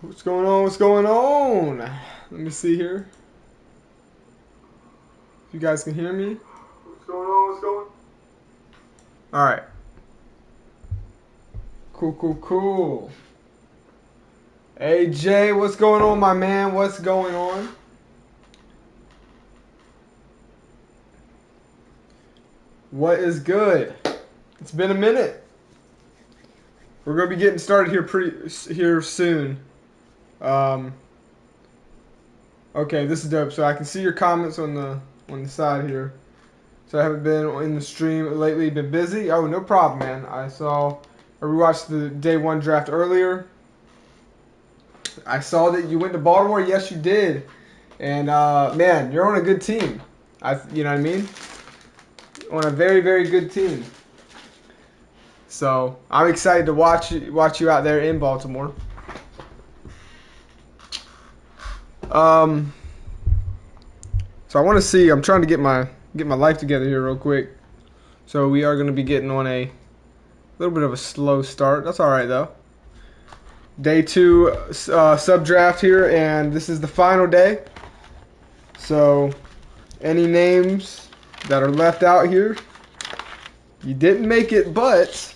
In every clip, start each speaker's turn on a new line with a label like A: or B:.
A: What's going on? What's going on? Let me see here. If you guys can hear me. What's going on? What's going on? Alright. Cool. AJ, what's going on, my man? What's going on? What is good? It's been a minute. We're gonna be getting started here soon. Okay, this is dope. So I can see your comments on the side here. So I haven't been in the stream lately. Been busy. Oh, no problem, man. I rewatched the day one draft earlier. I saw that you went to Baltimore. Yes, you did. And man, you're on a good team. You know what I mean? On a very, very good team. So I'm excited to watch you out there in Baltimore. So I want to see. I'm trying to get my life together here real quick. So we are going to be getting on a little bit of a slow start. That's all right though. Day 2 sub draft here, and this is the final day. So any names that are left out here, you didn't make it, but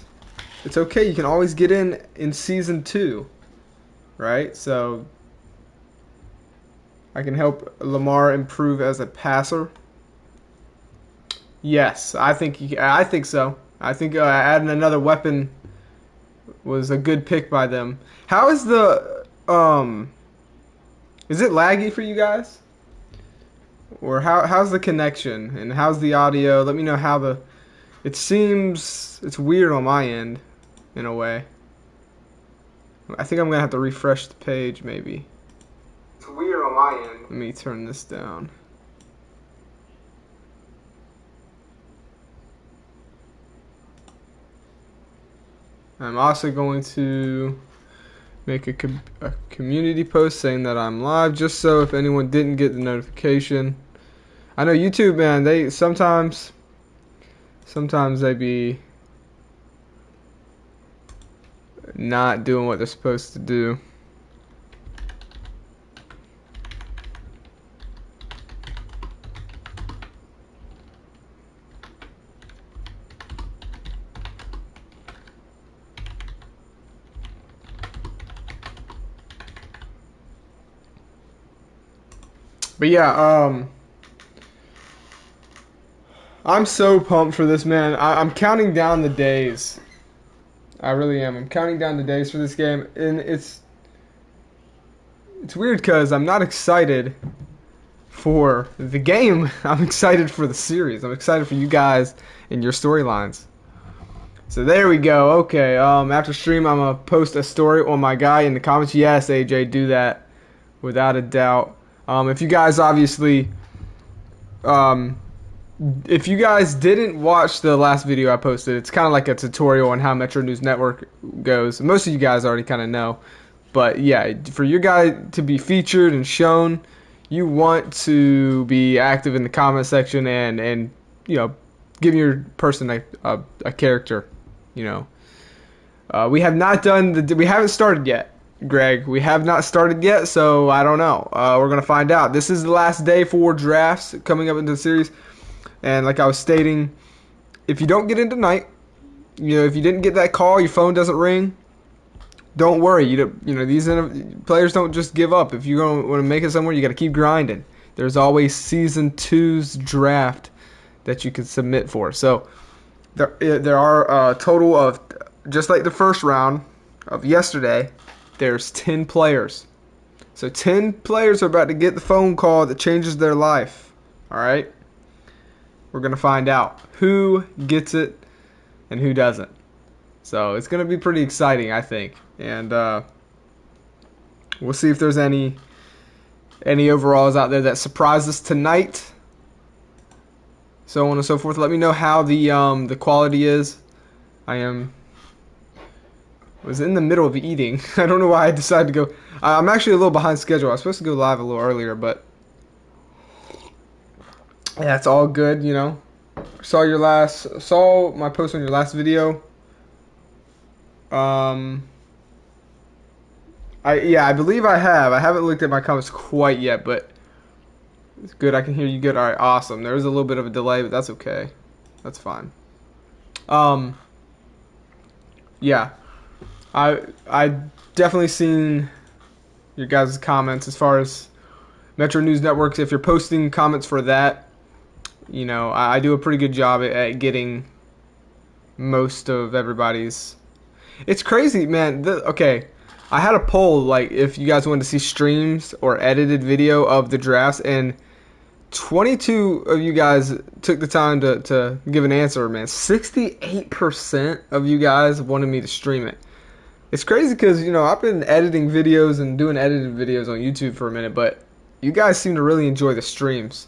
A: it's okay. You can always get in season 2, right? So I can help Lamar improve as a passer. Yes, I think so. I think adding another weapon was a good pick by them. How is the is it laggy for you guys? Or how's the connection and how's the audio? Let me know how it seems it's weird on my end in a way. I think I'm going to have to refresh the page maybe. It's weird on my end. Let me turn this down. I'm also going to make a community post saying that I'm live, just so if anyone didn't get the notification. I know YouTube, man, they sometimes they be not doing what they're supposed to do. But yeah, I'm so pumped for this, man. I'm counting down the days. I really am. I'm counting down the days for this game, and it's weird because I'm not excited for the game. I'm excited for the series. I'm excited for you guys and your storylines. So there we go. Okay. After stream, I'm gonna post a story on my guy in the comments. Yes, AJ, do that without a doubt. If you guys obviously, if you guys didn't watch the last video I posted, it's kind of like a tutorial on how Metro News Network goes. Most of you guys already kind of know. But yeah, for your guy to be featured and shown, you want to be active in the comment section and you know, give your person a character, you know. We have not done we haven't started yet. Greg, we have not started yet, so I don't know. We're going to find out. This is the last day for drafts coming up into the series. And like I was stating, if you don't get in tonight, you know, if you didn't get that call, your phone doesn't ring, don't worry. You know, these players don't just give up. If you're going to want to make it somewhere, you got to keep grinding. There's always season 2's draft that you can submit for. So there are a total of, just like the first round of yesterday, there's 10 players. So 10 players are about to get the phone call that changes their life. All right? We're going to find out who gets it and who doesn't. So it's going to be pretty exciting, I think. And we'll see if there's any overalls out there that surprise us tonight. So on and so forth. Let me know how the quality is. Was in the middle of eating. I don't know why I decided to go. I'm actually a little behind schedule. I was supposed to go live a little earlier, but yeah, it's all good, you know. Saw my post on your last video. I believe I have. I haven't looked at my comments quite yet, but it's good. I can hear you good. All right, awesome. There's a little bit of a delay, but that's okay. That's fine. Um, yeah, I definitely seen your guys' comments as far as Metro News Networks. If you're posting comments for that, you know, I do a pretty good job at getting most of everybody's. It's crazy, man. Okay, I had a poll like if you guys wanted to see streams or edited video of the drafts, and 22 of you guys took the time to give an answer, man. 68% of you guys wanted me to stream it. It's crazy because, you know, I've been editing videos and doing edited videos on YouTube for a minute, but you guys seem to really enjoy the streams.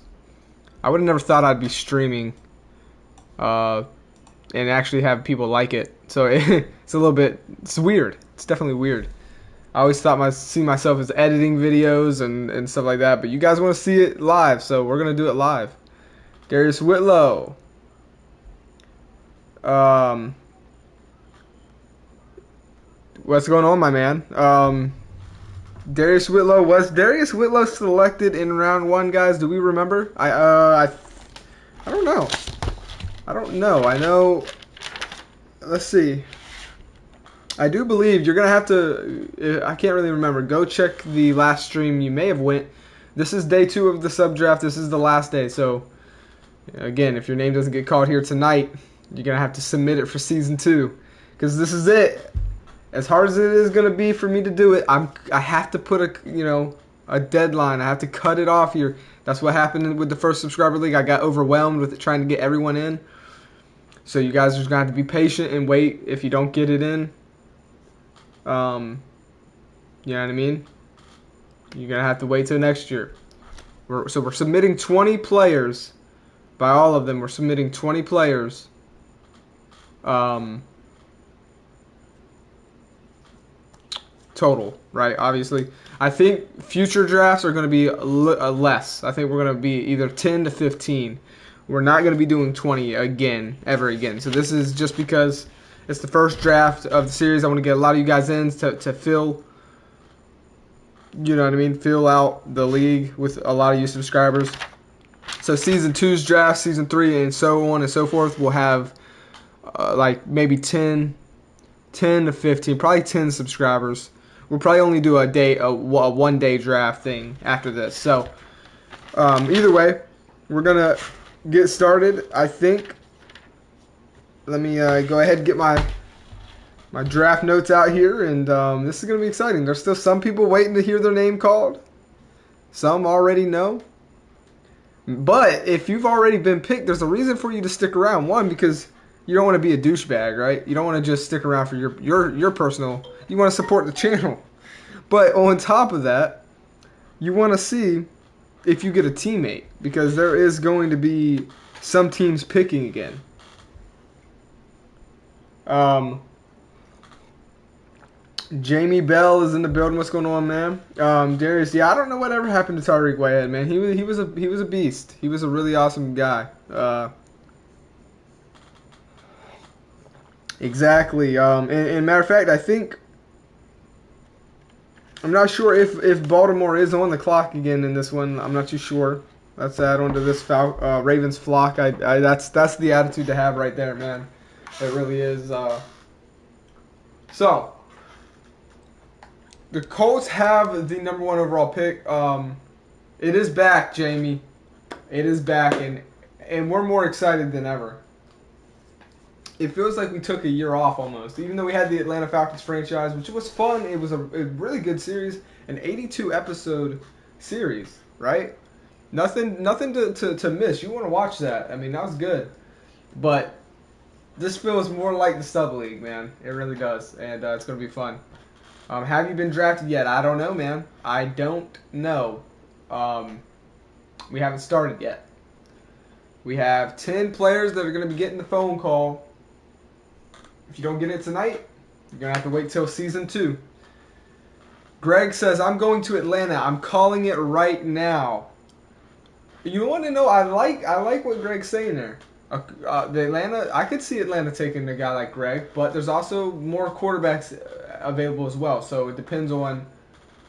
A: I would have never thought I'd be streaming and actually have people like it. So it's a little bit, it's weird. It's definitely weird. I always thought see myself as editing videos and stuff like that, but you guys want to see it live, so we're going to do it live. Darius Whitlow. What's going on, my man? Darius Whitlow. Was Darius Whitlow selected in round 1, guys? Do we remember? I don't know. I don't know. I know. Let's see. I do believe you're going to have to, I can't really remember. Go check the last stream you may have went. This is day 2 of the sub draft. This is the last day. So, again, if your name doesn't get called here tonight, you're going to have to submit it for season 2. Because this is it. As hard as it is going to be for me to do it, I have to put a deadline. I have to cut it off here. That's what happened with the first subscriber league. I got overwhelmed with trying to get everyone in. So you guys are just going to have to be patient and wait if you don't get it in. You know what I mean? You're going to have to wait till next year. So we're submitting 20 players. By all of them, we're submitting 20 players. Total, right? Obviously. I think future drafts are going to be less. I think we're going to be either 10 to 15. We're not going to be doing 20 again, ever again. So this is just because it's the first draft of the series. I want to get a lot of you guys in to fill, you know what I mean, fill out the league with a lot of you subscribers. So season 2's draft, season 3, and so on and so forth, we'll have like maybe 10 to 15, probably 10 subscribers. We'll probably only do a 1-day draft thing after this. So either way, we're going to get started, I think. Let me go ahead and get my draft notes out here, and this is going to be exciting. There's still some people waiting to hear their name called. Some already know. But if you've already been picked, there's a reason for you to stick around. One, because you don't want to be a douchebag, right? You don't want to just stick around for your personal. You want to support the channel. But on top of that, you want to see if you get a teammate, because there is going to be some teams picking again. Jamie Bell is in the building. What's going on, man? Darius, yeah, I don't know whatever happened to Tariq Wayhead, man. He was a beast. He was a really awesome guy. Exactly. And matter of fact, I think I'm not sure if Baltimore is on the clock again in this one. I'm not too sure. Let's add on to this Ravens flock. That's the attitude to have right there, man. It really is. So the Colts have the number 1 overall pick. It is back, Jamie. It is back, and we're more excited than ever. It feels like we took a year off almost, even though we had the Atlanta Falcons franchise, which was fun. It was a really good series, an 82-episode series, right? Nothing to miss. You want to watch that. I mean, that was good. But this feels more like the sub league, man. It really does, and it's going to be fun. Have you been drafted yet? I don't know, man. I don't know. We haven't started yet. We have 10 players that are going to be getting the phone call. If you don't get it tonight, you're going to have to wait till season 2. Greg says, I'm going to Atlanta. I'm calling it right now. You want to know, I like what Greg's saying there. I could see Atlanta taking a guy like Greg, but there's also more quarterbacks available as well. So it depends on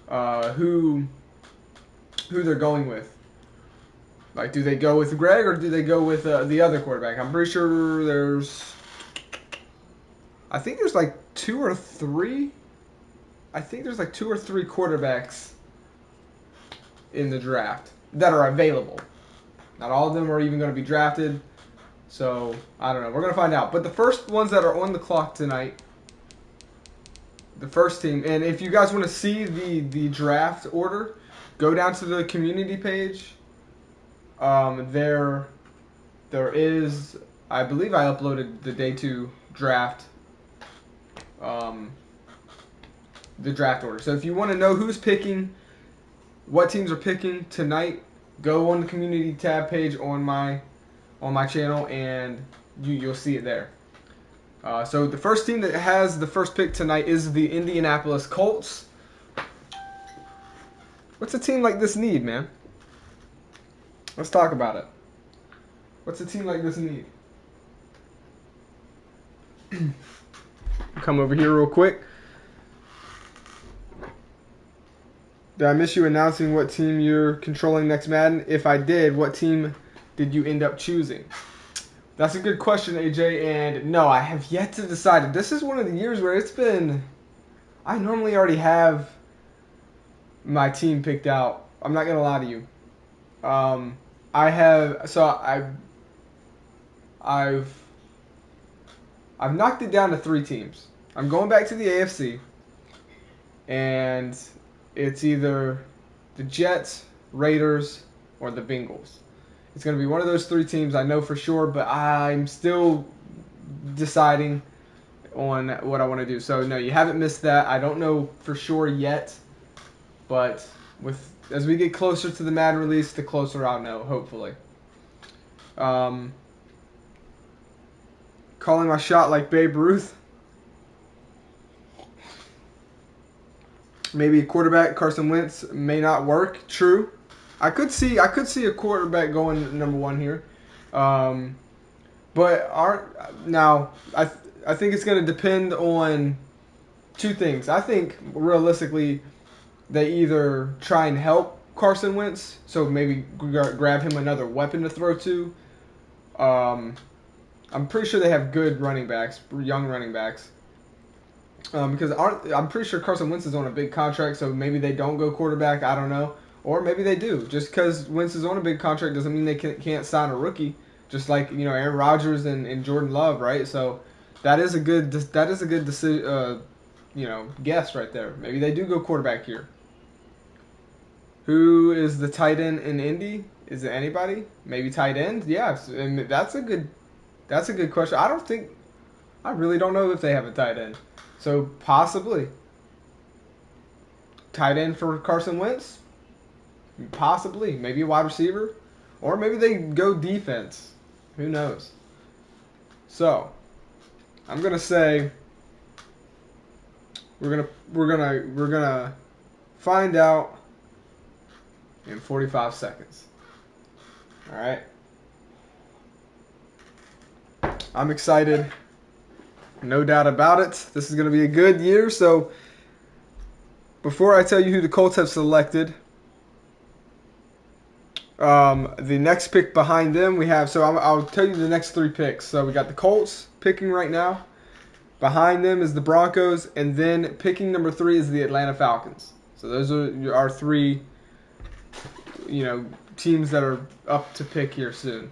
A: who they're going with. Like, do they go with Greg or do they go with the other quarterback? I'm pretty sure I think there's like two or three. I think there's like two or three quarterbacks in the draft that are available. Not all of them are even going to be drafted. So, I don't know. We're going to find out. But the first ones that are on the clock tonight, the first team, and if you guys want to see the draft order, go down to the community page. There is, I believe I uploaded the day 2 draft, the draft order. So if you want to know who's picking, what teams are picking tonight, go on the community tab page on my channel, and you'll see it there. So the first team that has the first pick tonight is the Indianapolis Colts. What's a team like this need, man? Let's talk about it. What's a team like this need? Come over here real quick. Did I miss you announcing what team you're controlling next Madden? If I did, what team did you end up choosing? That's a good question, AJ, and no, I have yet to decide. This is one of the years where it's been... I normally already have my team picked out. I'm not going to lie to you. I've knocked it down to 3 teams. I'm going back to the AFC, and it's either the Jets, Raiders, or the Bengals. It's going to be one of those 3 teams, I know for sure, but I'm still deciding on what I want to do. So, no, you haven't missed that. I don't know for sure yet, but as we get closer to the Madden release, the closer I'll know, hopefully. Calling my shot like Babe Ruth. Maybe a quarterback, Carson Wentz, may not work. True. I could see a quarterback going number 1 here. But I think it's going to depend on 2 things. I think realistically they either try and help Carson Wentz, so maybe grab him another weapon to throw to. I'm pretty sure they have good running backs, young running backs. Because I'm pretty sure Carson Wentz is on a big contract, so maybe they don't go quarterback. I don't know. Or maybe they do. Just because Wentz is on a big contract doesn't mean they can't sign a rookie. Just like Aaron Rodgers and Jordan Love, right? So that is a good decision. Guess right there. Maybe they do go quarterback here. Who is the tight end in Indy? Is it anybody? Maybe tight end? Yeah, and that's a good question. I really don't know if they have a tight end. So possibly tight end for Carson Wentz. Possibly, maybe a wide receiver, or maybe they go defense. Who knows? So I'm gonna say we're gonna find out in 45 seconds. All right. I'm excited. No doubt about it. This is going to be a good year. So before I tell you who the Colts have selected, the next pick behind them we have. So I'll tell you the next 3 picks. So we got the Colts picking right now. Behind them is the Broncos, and then picking number 3 is the Atlanta Falcons. So those are our 3, teams that are up to pick here soon.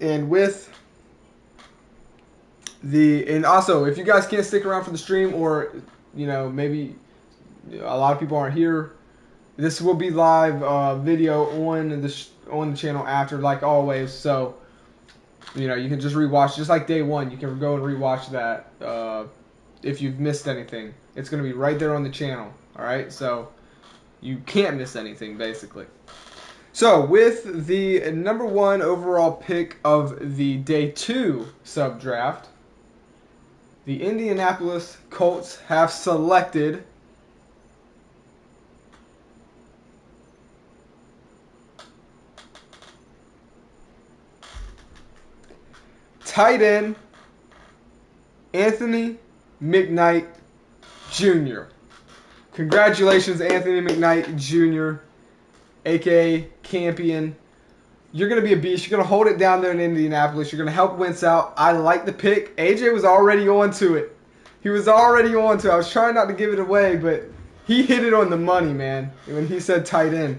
A: And and also, if you guys can't stick around for the stream, or maybe a lot of people aren't here, this will be live video on the channel after, like always. So you can just rewatch, just like day 1. You can go and rewatch that if you've missed anything. It's going to be right there on the channel. All right, so you can't miss anything basically. So with the number 1 overall pick of the day 2 sub draft, the Indianapolis Colts have selected tight end Anthony McKnight Jr. Congratulations, Anthony McKnight Jr., aka Campion. You're going to be a beast. You're going to hold it down there in Indianapolis. You're going to help Wentz out. I like the pick. AJ was already on to it. He was already on to it. I was trying not to give it away, but he hit it on the money, man, when he said tight end.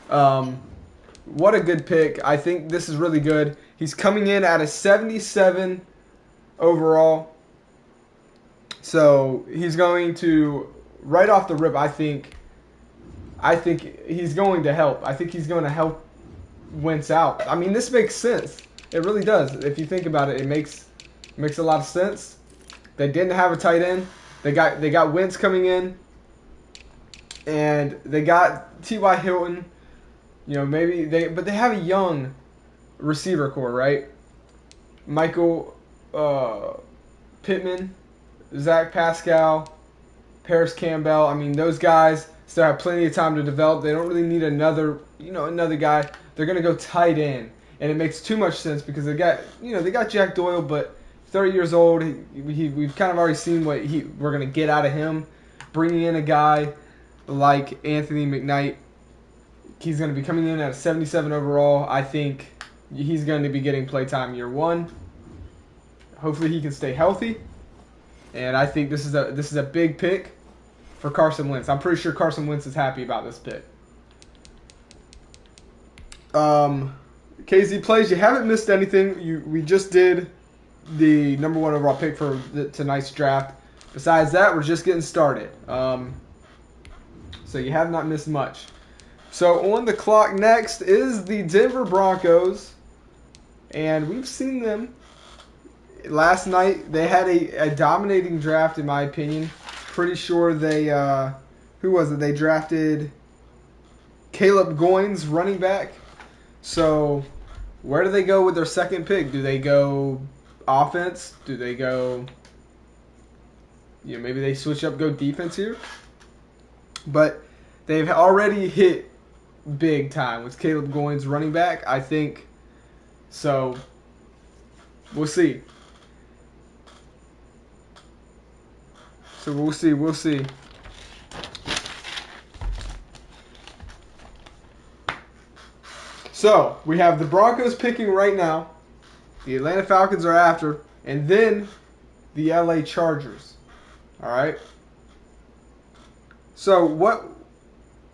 A: What a good pick. I think this is really good. He's coming in at a 77 overall. So he's going to, right off the rip, I think he's going to help. I think he's going to help Wentz out. I mean, this makes sense. It really does. If you think about it, it makes a lot of sense. They didn't have a tight end. They got Wentz coming in, and they got T.Y. Hilton. You know, but they have a young receiver core, right? Michael Pittman, Zach Pascal, Paris Campbell. I mean, those guys still have plenty of time to develop. They don't really need another guy. They're gonna go tight end, and it makes too much sense because they got Jack Doyle, but 30 years old. We've kind of already seen what we're gonna get out of him. Bringing in a guy like Anthony McKnight, he's gonna be coming in at a 77 overall. I think he's going to be getting playtime year one. Hopefully he can stay healthy, and I think this is a big pick for Carson Wentz. I'm pretty sure Carson Wentz is happy about this pick. KZ Plays, you haven't missed anything. We just did the number 1 overall pick for tonight's draft. Besides that, we're just getting started. So you have not missed much. So on the clock next is the Denver Broncos, and we've seen them. Last night they had a dominating draft, in my opinion. Pretty sure they who was it? They drafted Caleb Goins, running back. So where do they go with their second pick? Do they go offense? Do they go, maybe they switch up, go defense here? But they've already hit big time with Caleb Goins, running back, I think. So we'll see. We'll see. So we have the Broncos picking right now. The Atlanta Falcons are after, and then the LA Chargers. All right. So what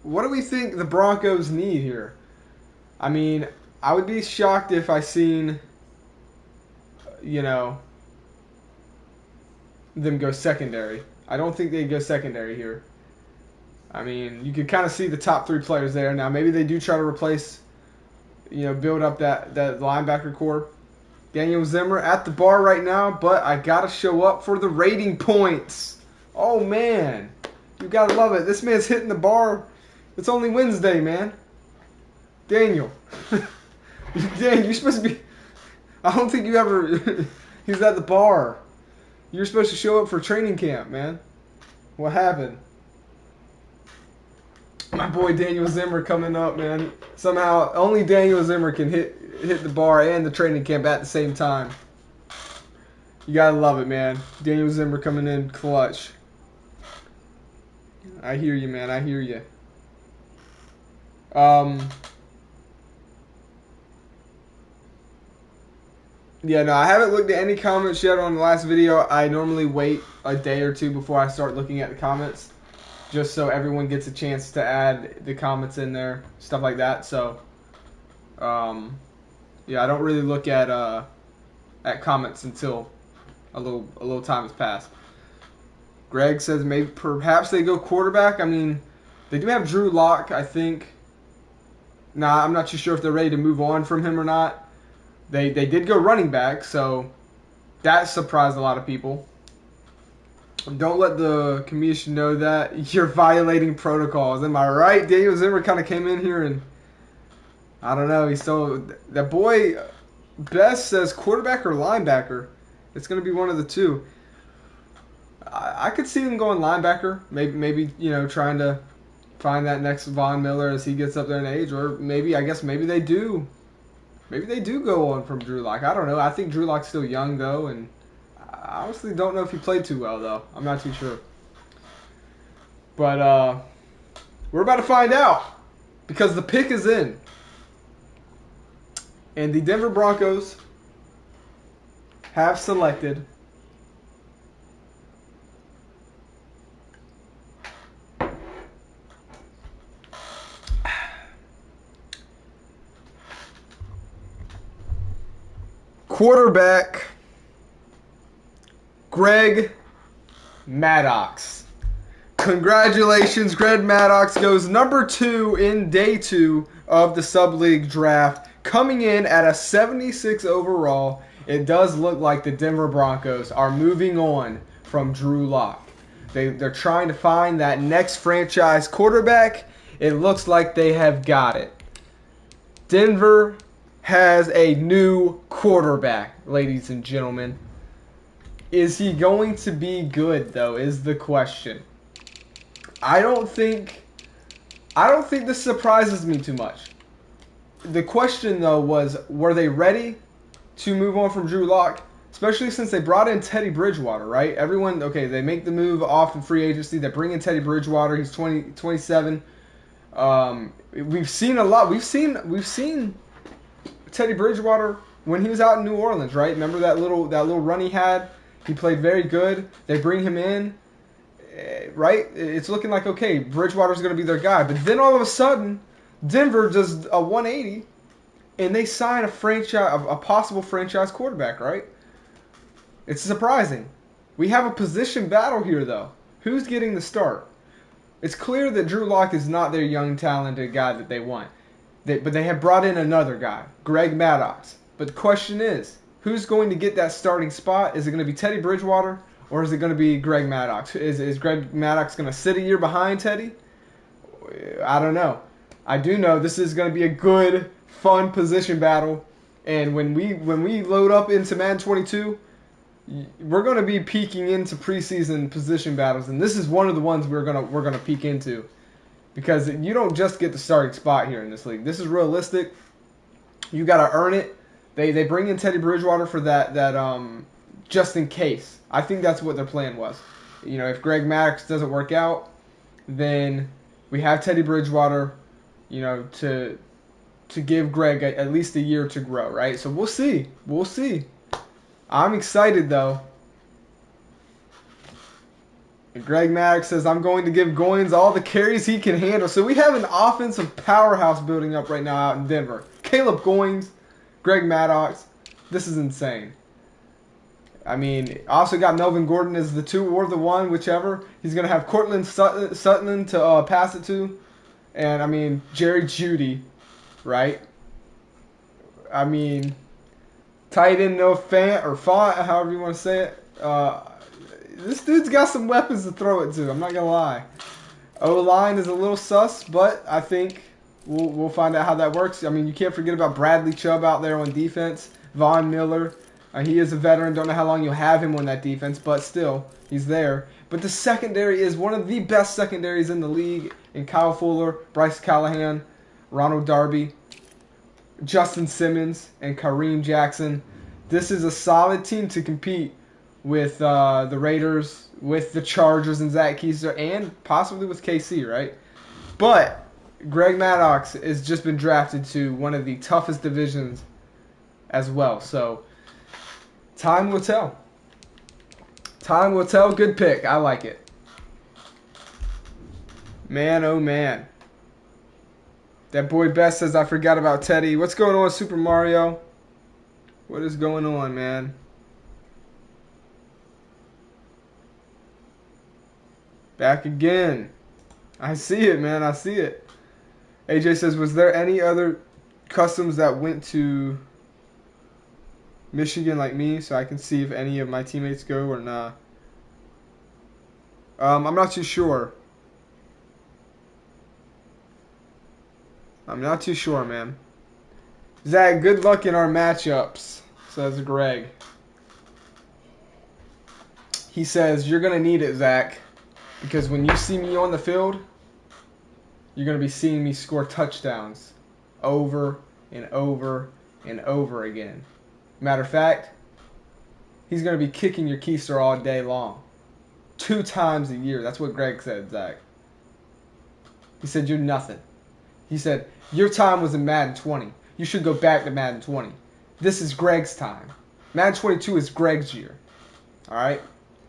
A: do we think the Broncos need here? I mean, I would be shocked if I seen, them go secondary. I don't think they'd go secondary here. I mean, you can kind of see the top 3 players there. Now, maybe they do try to replace, build up that linebacker core. Daniel Zimmer at the bar right now, but I got to show up for the rating points. Oh, man. You got to love it. This man's hitting the bar. It's only Wednesday, man. Daniel. Daniel, you're supposed to be... I don't think you ever... He's at the bar. You're supposed to show up for training camp, man. What happened? My boy Daniel Zimmer coming up, man. Somehow, only Daniel Zimmer can hit the bar and the training camp at the same time. You gotta love it, man. Daniel Zimmer coming in clutch. I hear you, man. I hear you. Yeah, no, I haven't looked at any comments yet on the last video. I normally wait a day or two before I start looking at the comments, just so everyone gets a chance to add the comments in there, stuff like that. So, yeah, I don't really look at comments until a little time has passed. Greg says perhaps they go quarterback. I mean, they do have Drew Lock, I think. Nah, I'm not too sure if they're ready to move on from him or not. They did go running back, so that surprised a lot of people. Don't let the commission know that you're violating protocols. Am I right? Daniel Zimmer kind of came in here and, I don't know, that boy Best says quarterback or linebacker. It's going to be one of the two. I could see him going linebacker. Maybe trying to find that next Von Miller as he gets up there in age, or maybe they do. Maybe they do go on from Drew Lock. I don't know. I think Drew Lock's still young, though, and I honestly don't know if he played too well, though. I'm not too sure. But we're about to find out because the pick is in. And the Denver Broncos have selected quarterback Greg Maddux. Congratulations, Greg Maddux goes number 2 in day 2 of the sub-league draft. Coming in at a 76 overall, it does look like the Denver Broncos are moving on from Drew Lock. They're trying to find that next franchise quarterback. It looks like they have got it. Denver has a new quarterback, ladies and gentlemen. Is he going to be good, though, is the question. I don't think this surprises me too much. The question, though, was, were they ready to move on from Drew Lock? Especially since they brought in Teddy Bridgewater, right? Everyone, okay, they make the move off in free agency. They bring in Teddy Bridgewater. He's 27. We've seen a lot. We've seen Teddy Bridgewater when he was out in New Orleans, right? Remember that little run he had? He played very good. They bring him in, right? It's looking like, okay, Bridgewater's going to be their guy. But then all of a sudden, Denver does a 180, and they sign a possible franchise quarterback, right? It's surprising. We have a position battle here, though. Who's getting the start? It's clear that Drew Lock is not their young, talented guy that they want. But they have brought in another guy, Greg Maddux. But the question is, who's going to get that starting spot? Is it going to be Teddy Bridgewater, or is it going to be Greg Maddux? Is Greg Maddux going to sit a year behind Teddy? I don't know. I do know this is going to be a good, fun position battle. And when we load up into Madden 22, we're going to be peeking into preseason position battles, and this is one of the ones we're gonna peek into, because you don't just get the starting spot here in this league. This is realistic. You got to earn it. They bring in Teddy Bridgewater for that just in case. I think that's what their plan was. You know, if Greg Maddux doesn't work out, then we have Teddy Bridgewater, you know, to give Greg at least a year to grow, right? So we'll see. We'll see. I'm excited, though. And Greg Maddux says, I'm going to give Goins all the carries he can handle. So we have an offensive powerhouse building up right now out in Denver. Caleb Goins, Greg Maddux. This is insane. I mean, also got Melvin Gordon as the 2 or the 1, whichever. He's going to have Cortland Sutton to pass it to. And, I mean, Jerry Jeudy, right? I mean, tight end Noah Fant, however you want to say it. This dude's got some weapons to throw it to. I'm not going to lie. O-line is a little sus, but I think we'll find out how that works. I mean, you can't forget about Bradley Chubb out there on defense. Von Miller. He is a veteran. Don't know how long you'll have him on that defense, but still, he's there. But the secondary is one of the best secondaries in the league. In Kyle Fuller, Bryce Callahan, Ronald Darby, Justin Simmons, and Kareem Jackson. This is a solid team to compete with the Raiders, with the Chargers and Zach Keister, and possibly with KC, right? But Greg Maddux has just been drafted to one of the toughest divisions as well. So time will tell. Time will tell. Good pick. I like it. Man, oh man. That boy Best says, I forgot about Teddy. What's going on, Super Mario? What is going on, man? Back again. I see it, man. I see it. AJ says, was there any other customs that went to Michigan like me so I can see if any of my teammates go or not? I'm not too sure. I'm not too sure, man. Zach, good luck in our matchups, says Greg. He says, you're going to need it, Zach, because when you see me on the field, you're going to be seeing me score touchdowns over and over and over again. Matter of fact, he's going to be kicking your keister all day long. 2 times a year. That's what Greg said, Zach. He said, you're nothing. He said, your time was in Madden 20. You should go back to Madden 20. This is Greg's time. Madden 22 is Greg's year. All right?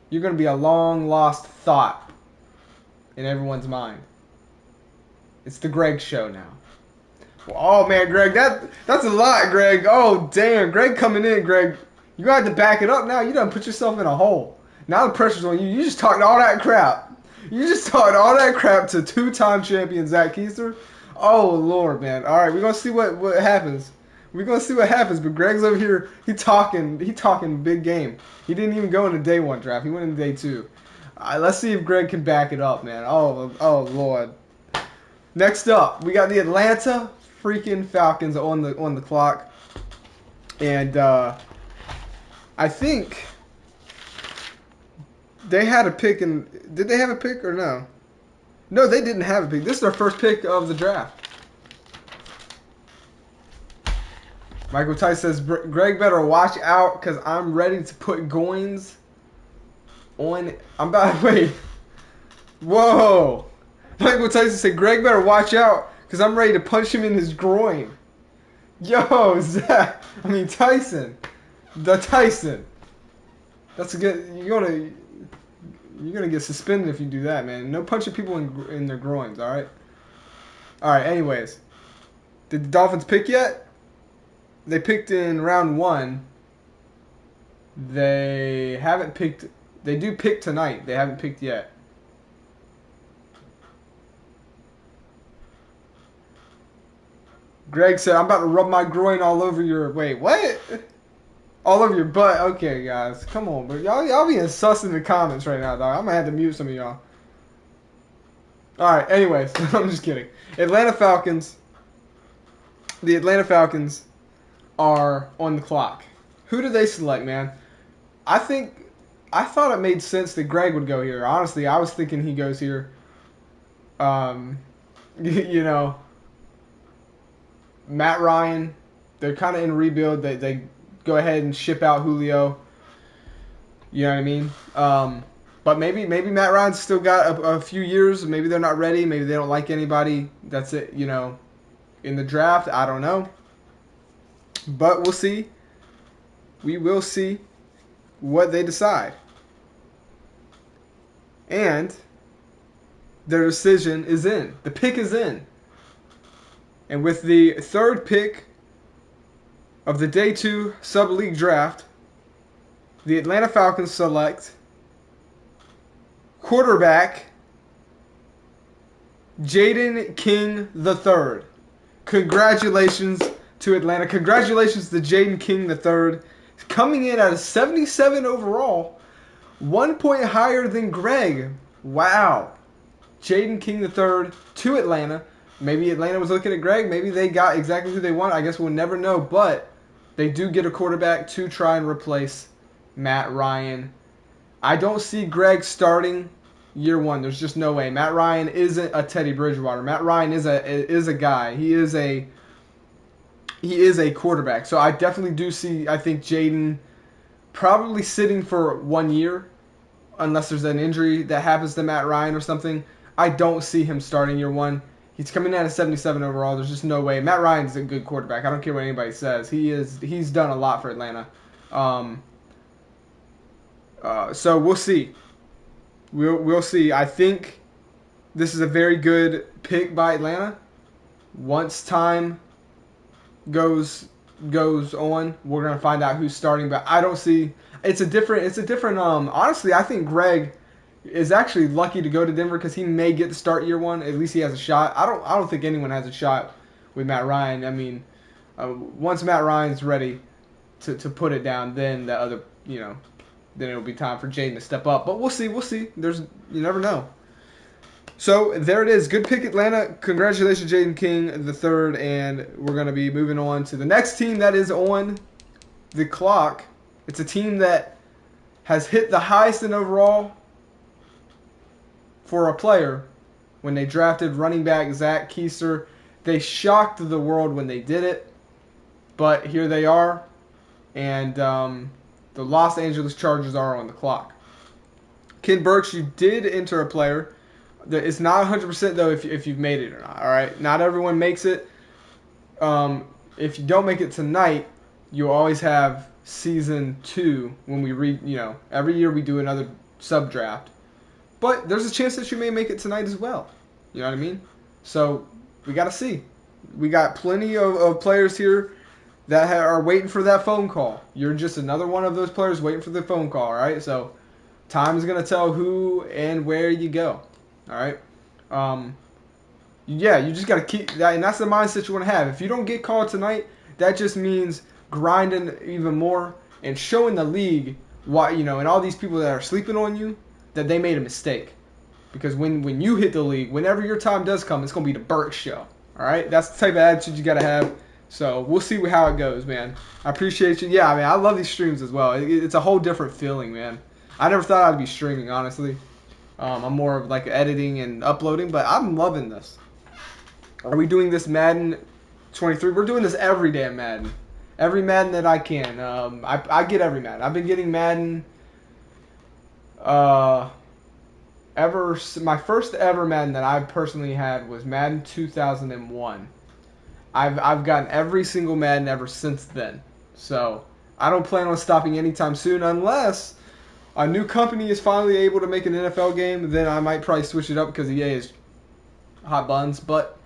A: You're going to be a long lost thought in everyone's mind. It's the Greg show now. Well, oh, man, Greg, that's a lot, Greg. Oh, damn. Greg coming in, Greg. You got to back it up now. You done put yourself in a hole. Now the pressure's on you. You just talked all that crap. You just talked all that crap to two-time champion Zach Keister. Oh, Lord, man. All right, we're going to see what happens. We're going to see what happens. But Greg's over here. He talking big game. He didn't even go into day one draft. He went into day two. All right, let's see if Greg can back it up, man. Oh, Lord. Next up, we got the Atlanta freaking Falcons on the clock. And I think they had a pick in. Did they have a pick or no? No, they didn't have a pick. This is their first pick of the draft. Michael Tice says, Greg better watch out because I'm ready to put Goins on. I'm about to wait. Whoa. Michael Tyson said, Greg better watch out because I'm ready to punch him in his groin. Yo, Zach. Tyson. The Tyson. That's a good. You're gonna get suspended if you do that, man. No punching people in their groins. All right. All right. Anyways, did the Dolphins pick yet? They picked in round 1. They haven't picked. They do pick tonight. They haven't picked yet. Greg said, I'm about to rub my groin all over your... Wait, what? All over your butt. Okay, guys. Come on, bro. Y'all being sus in the comments right now, dog. I'm going to have to mute some of y'all. Alright, anyways. I'm just kidding. Atlanta Falcons. The Atlanta Falcons are on the clock. Who do they select, man? I thought it made sense that Greg would go here. Honestly, I was thinking he goes here. You know... Matt Ryan, they're kind of in rebuild. They go ahead and ship out Julio. You know what I mean? But maybe Matt Ryan's still got a few years. Maybe they're not ready. Maybe they don't like anybody. That's it. In the draft. I don't know. But we'll see. We will see what they decide. And their decision is in. The pick is in. And with the third pick of the Day 2 Sub-League Draft, the Atlanta Falcons select quarterback Jaden King III. Congratulations to Atlanta. Congratulations to Jaden King III. Coming in at a 77 overall, 1 point higher than Greg. Wow. Jaden King III to Atlanta. Maybe Atlanta was looking at Greg. Maybe they got exactly who they want. I guess we'll never know. But they do get a quarterback to try and replace Matt Ryan. I don't see Greg starting year 1. There's just no way. Matt Ryan isn't a Teddy Bridgewater. Matt Ryan is a guy. He is a quarterback. So I definitely do see, I think, Jaden probably sitting for 1 year unless there's an injury that happens to Matt Ryan or something. I don't see him starting year 1. He's coming in at a 77 overall. There's just no way. Matt Ryan's a good quarterback. I don't care what anybody says. He's done a lot for Atlanta. So we'll see. We'll see. I think this is a very good pick by Atlanta. Once time goes on, we're gonna find out who's starting. But I don't see. It's a different. Honestly, I think Greg is actually lucky to go to Denver because he may get to start year 1. At least he has a shot. I don't think anyone has a shot with Matt Ryan. Once Matt Ryan's ready to put it down, then the other, then it'll be time for Jaden to step up. But we'll see. You never know. So there it is. Good pick, Atlanta. Congratulations, Jaden King III. And we're going to be moving on to the next team that is on the clock. It's a team that has hit the highest in overall for a player when they drafted running back Zach Keister. They shocked the world when they did it, but here they are, and the Los Angeles Chargers are on the clock. Ken Burks, you did enter a player. It's not 100% though if you've made it or not. All right, not everyone makes it. If you don't make it tonight, you'll always have season 2 when we every year we do another sub draft. But there's a chance that you may make it tonight as well. You know what I mean? So we got to see. We got plenty of players here that are waiting for that phone call. You're just another one of those players waiting for the phone call, all right? So time is going to tell who and where you go, all right? Yeah, you just got to keep that, and that's the mindset you want to have. If you don't get called tonight, that just means grinding even more and showing the league why, and all these people that are sleeping on you, that they made a mistake. Because when you hit the league, whenever your time does come, it's going to be the Burke show. All right? That's the type of attitude you got to have. So we'll see how it goes, man. I appreciate you. Yeah, I mean, I love these streams as well. It's a whole different feeling, man. I never thought I'd be streaming, honestly. I'm more of like editing and uploading, but I'm loving this. Are we doing this Madden 23? We're doing this every damn Madden. Every Madden that I can. I get every Madden. I've been getting Madden my first ever Madden that I personally had was Madden 2001. I've gotten every single Madden ever since then. So I don't plan on stopping anytime soon unless a new company is finally able to make an NFL game. Then I might probably switch it up because EA is hot buns. But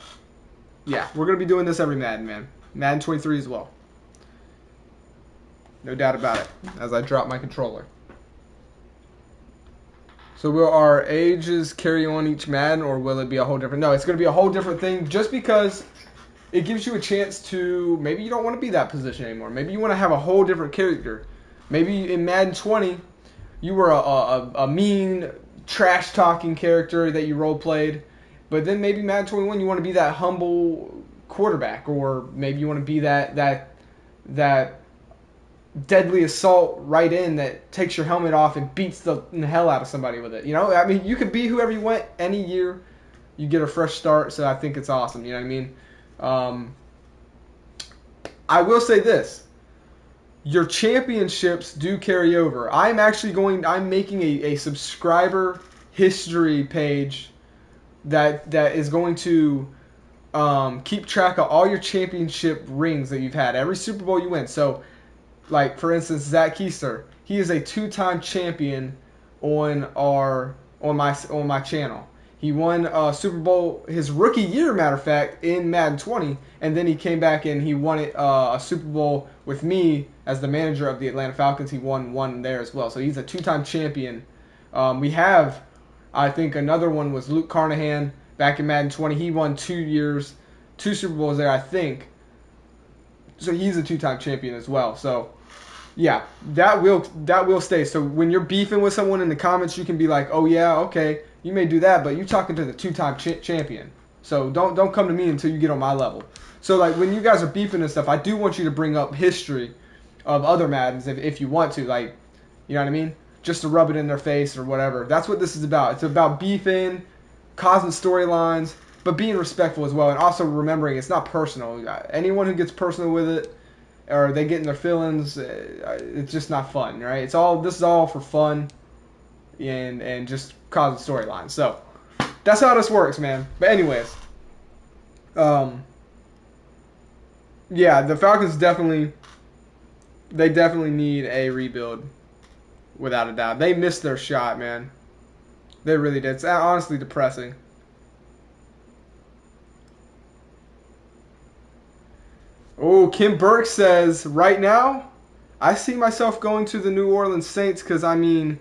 A: yeah, we're gonna be doing this every Madden, man. Madden 23 as well. No doubt about it. As I drop my controller. So will our ages carry on each Madden, or will it be a whole different? No, it's going to be a whole different thing just because it gives you a chance to, maybe you don't want to be that position anymore. Maybe you want to have a whole different character. Maybe in Madden 20, you were a mean, trash-talking character that you role-played. But then maybe Madden 21, you want to be that humble quarterback, or maybe you want to be that deadly assault right in that takes your helmet off and beats the hell out of somebody with it. I mean, you could be whoever you want any year. You get a fresh start, so I think it's awesome. You know what I mean? I will say this. Your championships do carry over. I'm making a subscriber history page that is going to keep track of all your championship rings that you've had. Every Super Bowl you win. So, like, for instance, Zach Keister, he is a 2-time champion on my channel. He won Super Bowl his rookie year, matter of fact, in Madden 20, and then he came back and he won it a Super Bowl with me as the manager of the Atlanta Falcons. He won one there as well. So he's a 2-time champion. We have, I think, another one was Luke Carnahan back in Madden 20. He won 2 Super Bowls there, I think. So he's a 2-time champion as well. So yeah, that will stay. So when you're beefing with someone in the comments, you can be like, "Oh yeah, okay, you may do that, but you're talking to the 2-time champion. So don't come to me until you get on my level." So like when you guys are beefing and stuff, I do want you to bring up history of other Maddens if you want to, like, you know what I mean? Just to rub it in their face or whatever. That's what this is about. It's about beefing, causing storylines, but being respectful as well, and also remembering it's not personal. Anyone who gets personal with it, or they get in their feelings, it's just not fun, right? This is all for fun and just causing storylines. So that's how this works, man. But anyways, yeah, the Falcons definitely need a rebuild, without a doubt. They missed their shot, man. They really did. It's honestly depressing. Oh, Kim Burke says, right now, I see myself going to the New Orleans Saints because, I mean,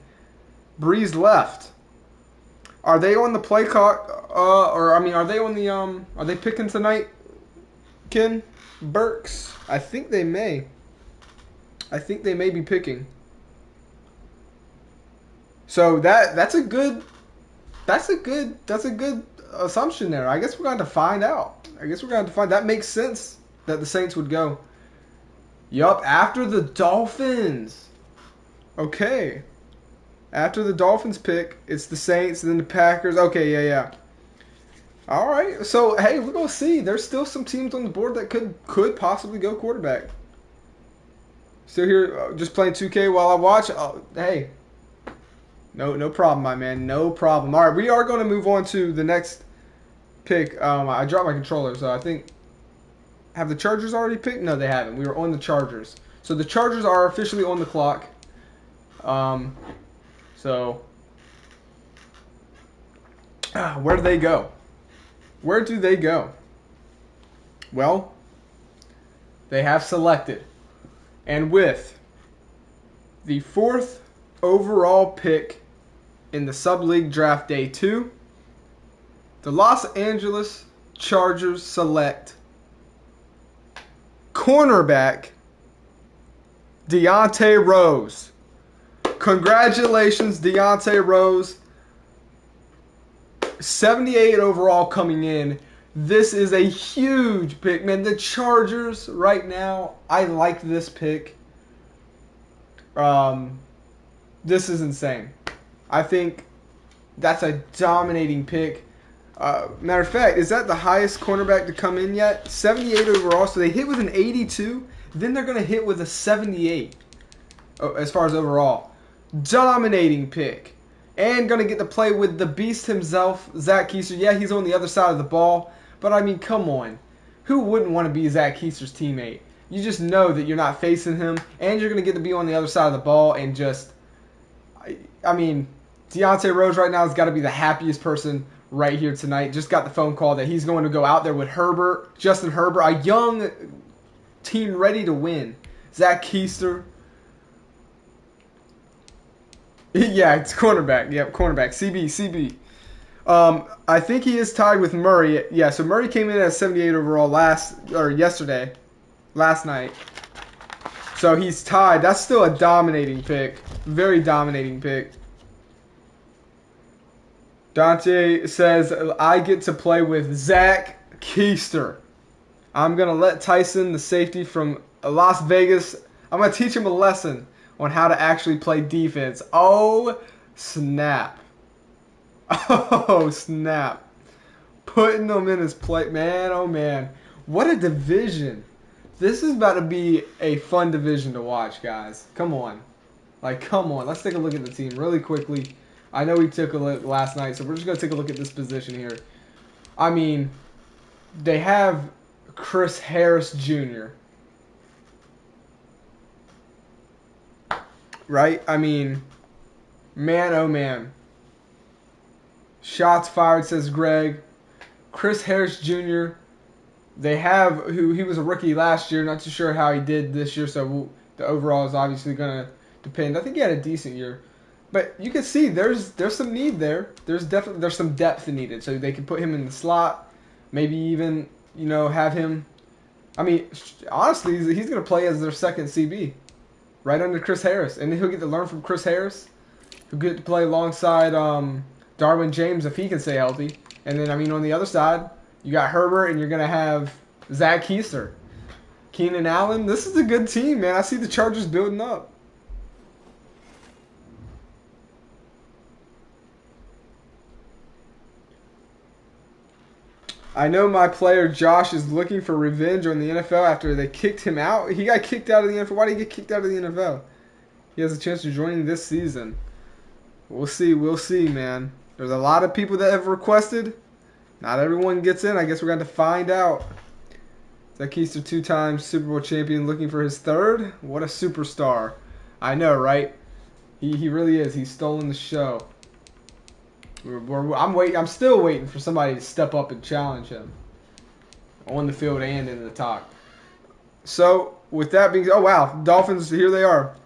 A: Breeze left. Are they on the play clock? Are they on the, are they picking tonight, Ken Burks? I think they may. I think they may be picking. So that's a good assumption there. I guess we're going to find out. That makes sense that the Saints would go. Yup, after the Dolphins. Okay. After the Dolphins pick, it's the Saints and then the Packers. Okay, yeah. All right. So, hey, we're going to see. There's still some teams on the board that could possibly go quarterback. Still here just playing 2K while I watch. Oh, hey. No problem, my man. No problem. All right, we are going to move on to the next pick. I dropped my controller, so I think have the Chargers already picked? No, they haven't. We were on the Chargers, so the Chargers are officially on the clock. So where do they go? Where do they go? Well, they have selected, and with the 4th overall pick in the Sub-League Draft Day 2, the Los Angeles Chargers select cornerback Deontay Rose. Congratulations, Deontay Rose. 78 overall coming in. This is a huge pick, man. The Chargers right now, I like this pick. This is insane. I think that's a dominating pick. Matter of fact, is that the highest cornerback to come in yet? 78 overall. So they hit with an 82. Then they're going to hit with a 78 as far as overall. Dominating pick. And going to get to play with the beast himself, Zach Keister. Yeah, he's on the other side of the ball. But, I mean, come on. Who wouldn't want to be Zach Keister's teammate? You just know that you're not facing him. And you're going to get to be on the other side of the ball and just... I mean, Deontay Rose right now has got to be the happiest person right here tonight. Just got the phone call that he's going to go out there with Herbert, Justin Herbert, a young team ready to win. Zach Keister. Yeah, it's cornerback. Yep, cornerback. CB. I think he is tied with Murray. Yeah, so Murray came in at 78 overall last night. So he's tied. That's still a dominating pick. Very dominating pick. Dante says, I get to play with Zach Keister. I'm going to let Tyson, the safety from Las Vegas, I'm going to teach him a lesson on how to actually play defense. Oh, snap. Oh, snap. Putting them in his plate. Man, oh, man. What a division. This is about to be a fun division to watch, guys. Come on. Like, come on. Let's take a look at the team really quickly. I know we took a look last night, so we're just going to take a look at this position here. I mean, they have Chris Harris Jr. Right? I mean, man, oh, man. Shots fired, says Greg. Chris Harris Jr., they have, who he was a rookie last year. Not too sure how he did this year, so the overall is obviously going to depend. I think he had a decent year. But you can see there's some need there. There's some depth needed. So they can put him in the slot. Maybe even, have him. I mean, honestly, he's going to play as their second CB. Right under Chris Harris. And he'll get to learn from Chris Harris. He'll get to play alongside Darwin James if he can stay healthy. And then, I mean, on the other side, you got Herbert and you're going to have Zach Keister. Keenan Allen. This is a good team, man. I see the Chargers building up. I know my player Josh is looking for revenge on the NFL after they kicked him out. He got kicked out of the NFL. Why did he get kicked out of the NFL? He has a chance to join this season. We'll see, man. There's a lot of people that have requested. Not everyone gets in. I guess we're going to find out. Zach Keister, 2-time Super Bowl champion, looking for his third? What a superstar. I know, right? He really is. He's stolen the show. I'm still waiting for somebody to step up and challenge him on the field and in the talk. So, with that being, oh wow, Dolphins, here they are.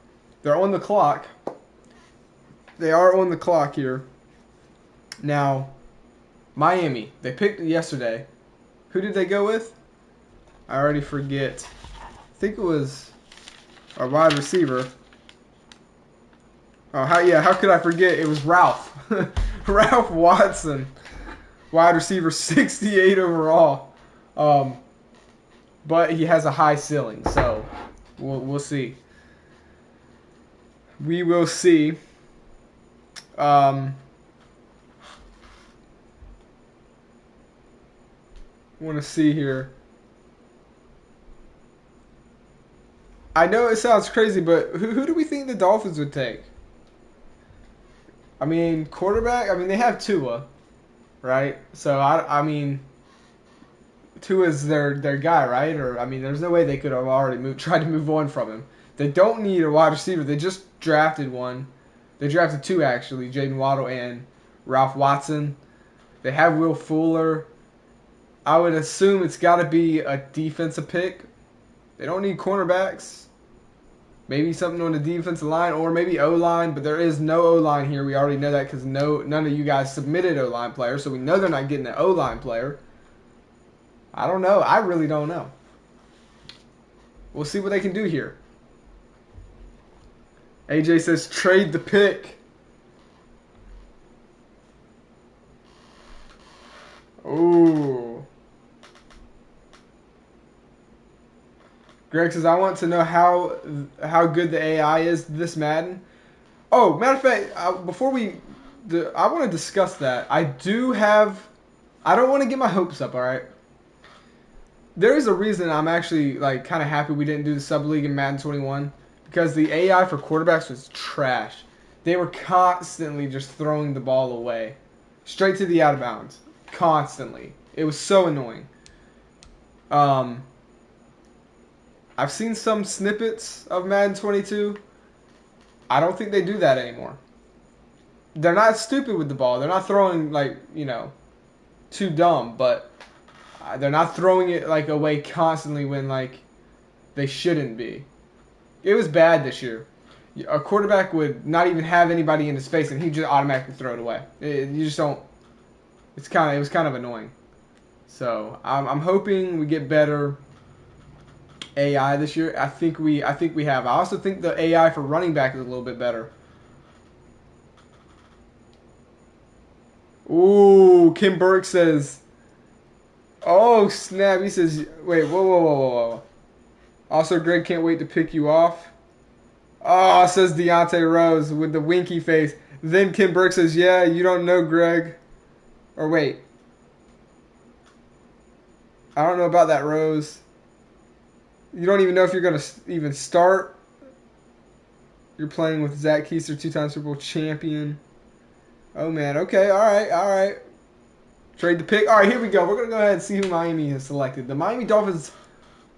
A: They're on the clock. They are on the clock here. Now, Miami, they picked yesterday. Who did they go with? I already forget. I think it was a wide receiver. Oh, how could I forget? It was Ralph. Ralph Watson, wide receiver, 68 overall. But he has a high ceiling, so we'll see. We will see. Want to see here. I know it sounds crazy, but who do we think the Dolphins would take? I mean, quarterback. I mean, they have Tua, right? So I mean, Tua's their guy, right? Or I mean, there's no way they could have already tried to move on from him. They don't need a wide receiver. They just drafted one. They drafted two actually, Jaden Waddle and Ralph Watson. They have Will Fuller. I would assume it's got to be a defensive pick. They don't need cornerbacks. Maybe something on the defensive line or maybe O-line, but there is no O-line here. We already know that because none of you guys submitted O-line players, so we know they're not getting an O-line player. I don't know. I really don't know. We'll see what they can do here. AJ says trade the pick. Ooh. Greg says, I want to know how good the AI is this Madden. Oh, matter of fact, I want to discuss that. I don't want to get my hopes up, all right? There is a reason I'm actually like kind of happy we didn't do the sub league in Madden 21 because the AI for quarterbacks was trash. They were constantly just throwing the ball away, straight to the out of bounds, constantly. It was so annoying. I've seen some snippets of Madden 22. I don't think they do that anymore. They're not stupid with the ball. They're not throwing like too dumb, but they're not throwing it like away constantly when like they shouldn't be. It was bad this year. A quarterback would not even have anybody in his face, and he'd just automatically throw it away. You just don't. It was kind of annoying. So I'm hoping we get better AI this year. I think we have. I also think the AI for running back is a little bit better. Ooh, Kim Burke says. Oh snap! He says, "Wait, whoa. Also, Greg can't wait to pick you off." Oh, says Deontay Rose with the winky face. Then Kim Burke says, "Yeah, you don't know Greg." Or wait, I don't know about that, Rose. You don't even know if you're gonna even start. You're playing with Zach Keister, two-time Super Bowl champion. Oh man, okay, all right. Trade the pick. All right, here we go. We're gonna go ahead and see who Miami has selected. The Miami Dolphins,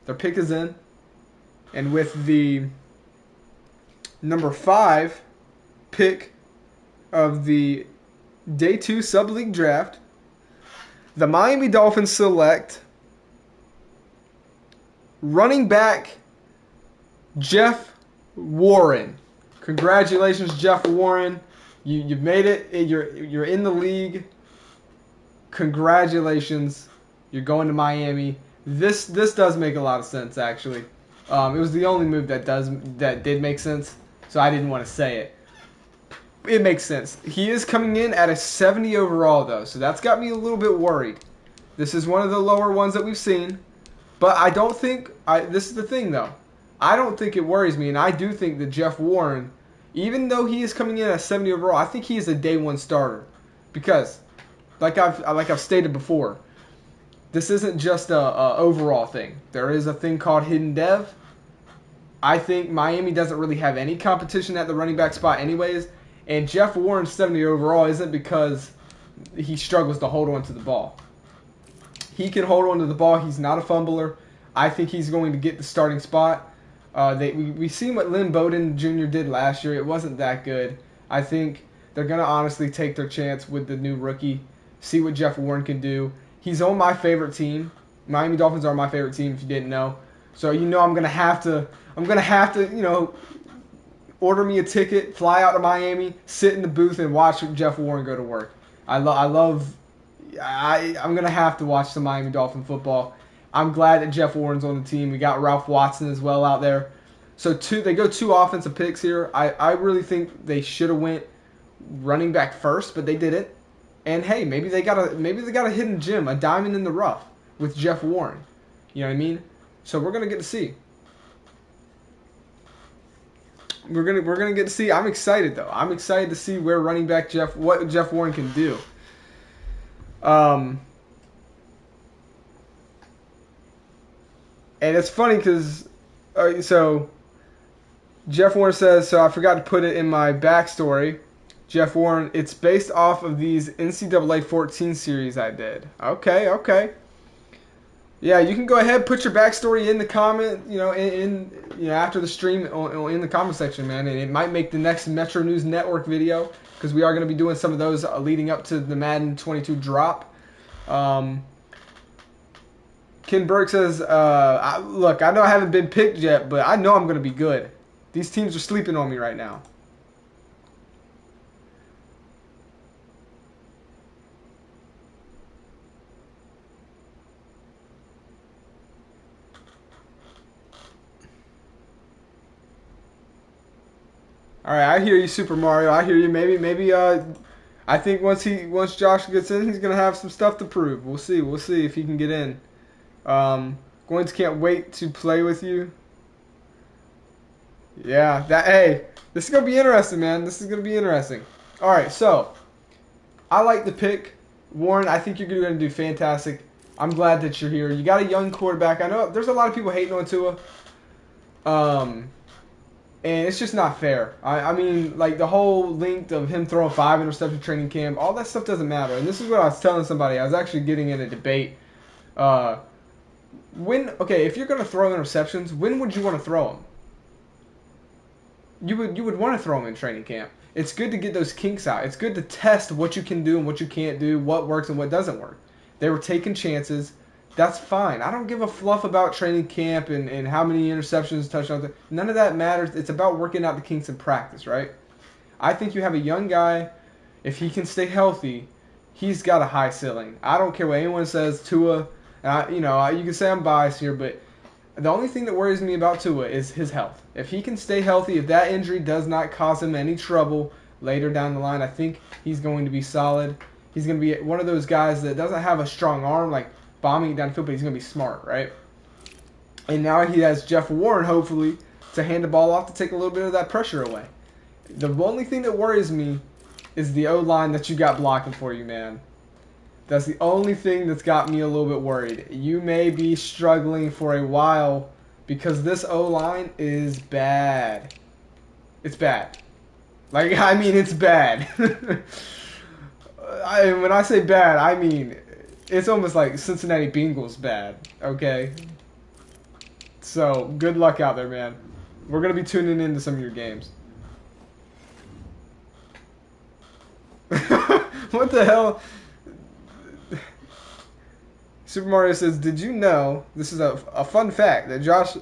A: their pick is in, and with the number 5 pick of the Day 2 Sub-League Draft, the Miami Dolphins select running back Jeff Warren. Congratulations, Jeff Warren. You've made it. You're in the league. Congratulations. You're going to Miami. This does make a lot of sense, actually. It was the only move that did make sense, so I didn't want to say it. It makes sense. He is coming in at a 70 overall, though, so that's got me a little bit worried. This is one of the lower ones that we've seen, but I don't think this is the thing, though. I don't think it worries me, and I do think that Jeff Warren, even though he is coming in at 70 overall, I think he is a day one starter because, like I've stated before, this isn't just a overall thing. There is a thing called hidden dev. I think Miami doesn't really have any competition at the running back spot, anyways. And Jeff Warren's 70 overall isn't because he struggles to hold on to the ball. He can hold on to the ball. He's not a fumbler. I think he's going to get the starting spot. We seen what Lynn Bowden Jr. did last year. It wasn't that good. I think they're going to honestly take their chance with the new rookie, see what Jeff Warren can do. He's on my favorite team. Miami Dolphins are my favorite team, if you didn't know. So I'm going to have to, order me a ticket, fly out to Miami, sit in the booth, and watch Jeff Warren go to work. I'm going to have to watch some Miami Dolphin football. I'm glad that Jeff Warren's on the team. We got Ralph Watson as well out there. So they go 2 offensive picks here. I really think they should have went running back first, but they didn't. And hey, maybe they got a hidden gem, a diamond in the rough with Jeff Warren. You know what I mean? So we're gonna get to see. We're gonna get to see. I'm excited though. I'm excited to see where running back what Jeff Warren can do. And it's funny because so Jeff Warren says, so I forgot to put it in my backstory. Jeff Warren, it's based off of these NCAA 14 series I did. Okay, okay. Yeah, you can go ahead put your backstory in the comment, after the stream in the comment section, man, and it might make the next Metro News Network video because we are going to be doing some of those leading up to the Madden 22 drop. Ken Burke says, "Look, I know I haven't been picked yet, but I know I'm going to be good. These teams are sleeping on me right now." All right, I hear you, Super Mario. I hear you. Maybe. I think once Josh gets in, he's gonna have some stuff to prove. We'll see. We'll see if he can get in. Goins can't wait to play with you. Yeah. Hey, this is gonna be interesting, man. This is gonna be interesting. All right, so I like the pick, Warren. I think you're gonna do fantastic. I'm glad that you're here. You got a young quarterback. I know there's a lot of people hating on Tua. And it's just not fair. I mean, like the whole length of him throwing 5 interception training camp, all that stuff doesn't matter. And this is what I was telling somebody. I was actually getting in a debate. If you're gonna throw interceptions, when would you want to throw them? You would want to throw them in training camp. It's good to get those kinks out. It's good to test what you can do and what you can't do, what works and what doesn't work. They were taking chances. That's fine. I don't give a fluff about training camp and how many interceptions, touchdowns. None of that matters. It's about working out the kinks in practice, right? I think you have a young guy. If he can stay healthy, he's got a high ceiling. I don't care what anyone says. Tua, you can say I'm biased here, but the only thing that worries me about Tua is his health. If he can stay healthy, if that injury does not cause him any trouble later down the line, I think he's going to be solid. He's going to be one of those guys that doesn't have a strong arm, like bombing it downfield, but he's going to be smart, right? And now he has Jeff Warren, hopefully, to hand the ball off to take a little bit of that pressure away. The only thing that worries me is the O-line that you got blocking for you, man. That's the only thing that's got me a little bit worried. You may be struggling for a while because this O-line is bad. It's bad. It's bad. When I say bad, I mean it's almost like Cincinnati Bengals bad, okay? So, good luck out there, man. We're going to be tuning into some of your games. What the hell? Super Mario says, did you know, this is a fun fact, that Josh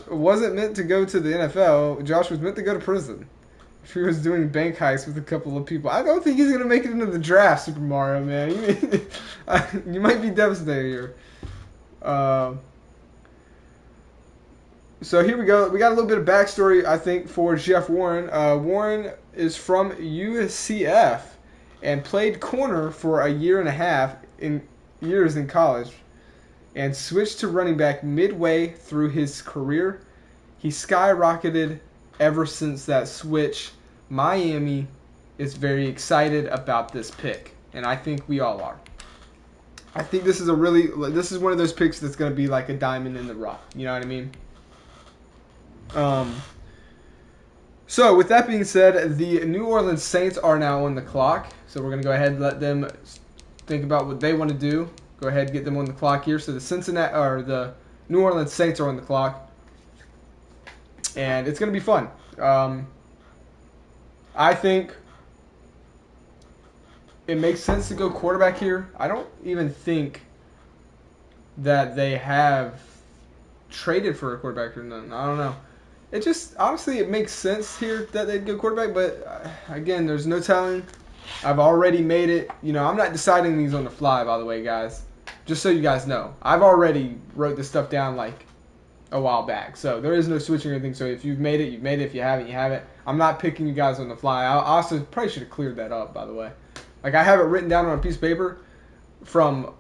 A: wasn't meant to go to the NFL. Josh was meant to go to prison. He was doing bank heists with a couple of people. I don't think he's going to make it into the draft, Super Mario, man. You might be devastated here. So here we go. We got a little bit of backstory, I think, for Jeff Warren. Warren is from UCF and played corner for a year and a half in college and switched to running back midway through his career. He skyrocketed ever since that switch. Miami is very excited about this pick, and I think we all are. I think this is one of those picks that's going to be like a diamond in the rough. You know what I mean? So with that being said, the New Orleans Saints are now on the clock. So we're going to go ahead and let them think about what they want to do. Go ahead and get them on the clock here. So the New Orleans Saints are on the clock. And it's going to be fun. I think it makes sense to go quarterback here. I don't even think that they have traded for a quarterback or none. I don't know. It just, honestly, it makes sense here that they'd go quarterback. But, again, there's no telling. I've already made it. I'm not deciding these on the fly, by the way, guys. Just so you guys know. I've already wrote this stuff down, like, a while back. So there is no switching or anything. So if you've made it, you've made it. If you haven't, you haven't. I'm not picking you guys on the fly. I also probably should have cleared that up, by the way. Like, I have it written down on a piece of paper from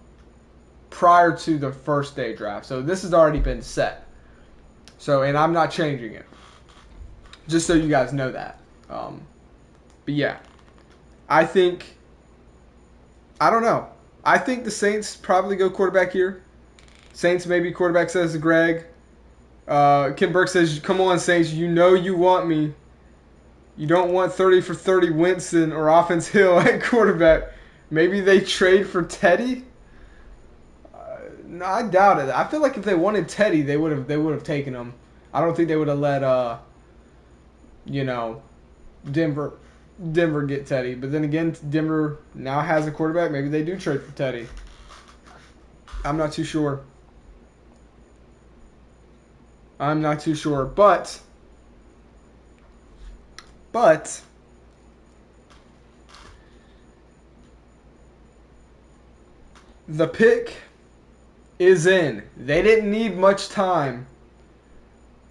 A: prior to the first day draft. So this has already been set. So, and I'm not changing it. Just so you guys know that. But yeah. I don't know. I think the Saints probably go quarterback here. Saints maybe quarterback, says Greg. Kim Burke says, come on, Saints, you know you want me. You don't want 30 for 30 Winston or Offense Hill at quarterback. Maybe they trade for Teddy. No, I doubt it. I feel like if they wanted Teddy, they would have taken him. I don't think they would have let you know, Denver get Teddy. But then again, Denver now has a quarterback. Maybe they do trade for Teddy. I'm not too sure. But the pick is in. They didn't need much time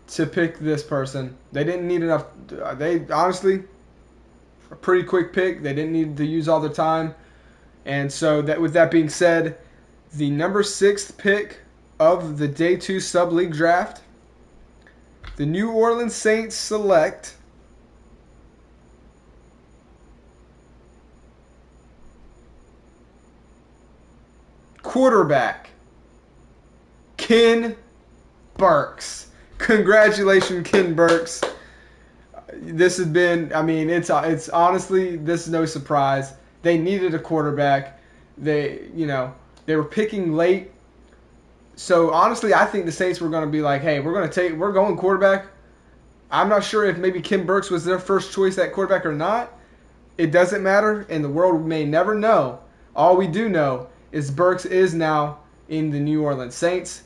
A: to pick this person. They didn't need enough. They honestly, a pretty quick pick. They didn't need to use all their time. And so that, with that being said, the number 6th pick of the Day 2 Sub-League Draft, the New Orleans Saints select quarterback Ken Burks. Congratulations, Ken Burks. This has been, I mean, it's honestly, this is no surprise. They needed a quarterback. They were picking late. So honestly, I think the Saints were going to be like, hey, we're going quarterback. I'm not sure if maybe Ken Burks was their first choice at quarterback or not. It doesn't matter, and the world may never know. All we do know is Burks is now in the New Orleans Saints.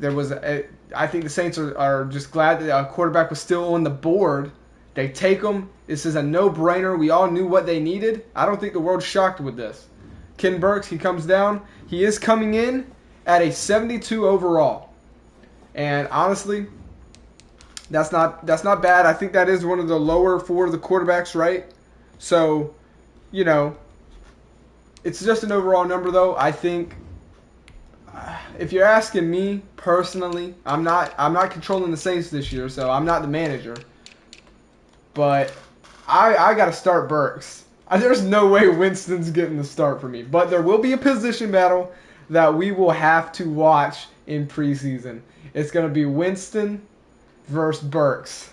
A: I think the Saints are just glad that a quarterback was still on the board. They take him. This is a no-brainer. We all knew what they needed. I don't think the world's shocked with this. Ken Burks, he comes down. He is coming in at a 72 overall. And honestly, that's not bad. I think that is one of the lower for the quarterbacks, right? So, it's just an overall number, though. I think if you're asking me personally, I'm not controlling the Saints this year, so I'm not the manager. But I got to start Burks. There's no way Winston's getting the start for me. But there will be a position battle that we will have to watch in preseason. It's going to be Winston versus Burks.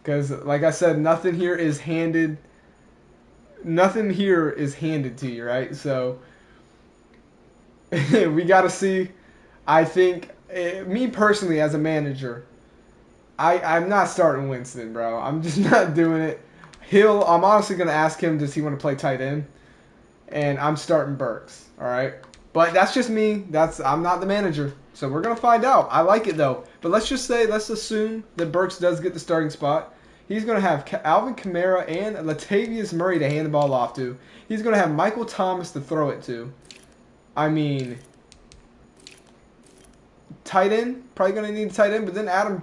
A: Because, like I said, nothing here is handed to you, right? So we got to see. I think, me personally as a manager, I'm not starting Winston, bro. I'm just not doing it. I'm honestly going to ask him, does he want to play tight end? And I'm starting Burks, all right? But that's just me. I'm not the manager. So we're going to find out. I like it, though. But let's assume that Burks does get the starting spot. He's going to have Alvin Kamara and Latavius Murray to hand the ball off to. He's going to have Michael Thomas to throw it to. I mean, tight end, probably going to need a tight end. But then Adam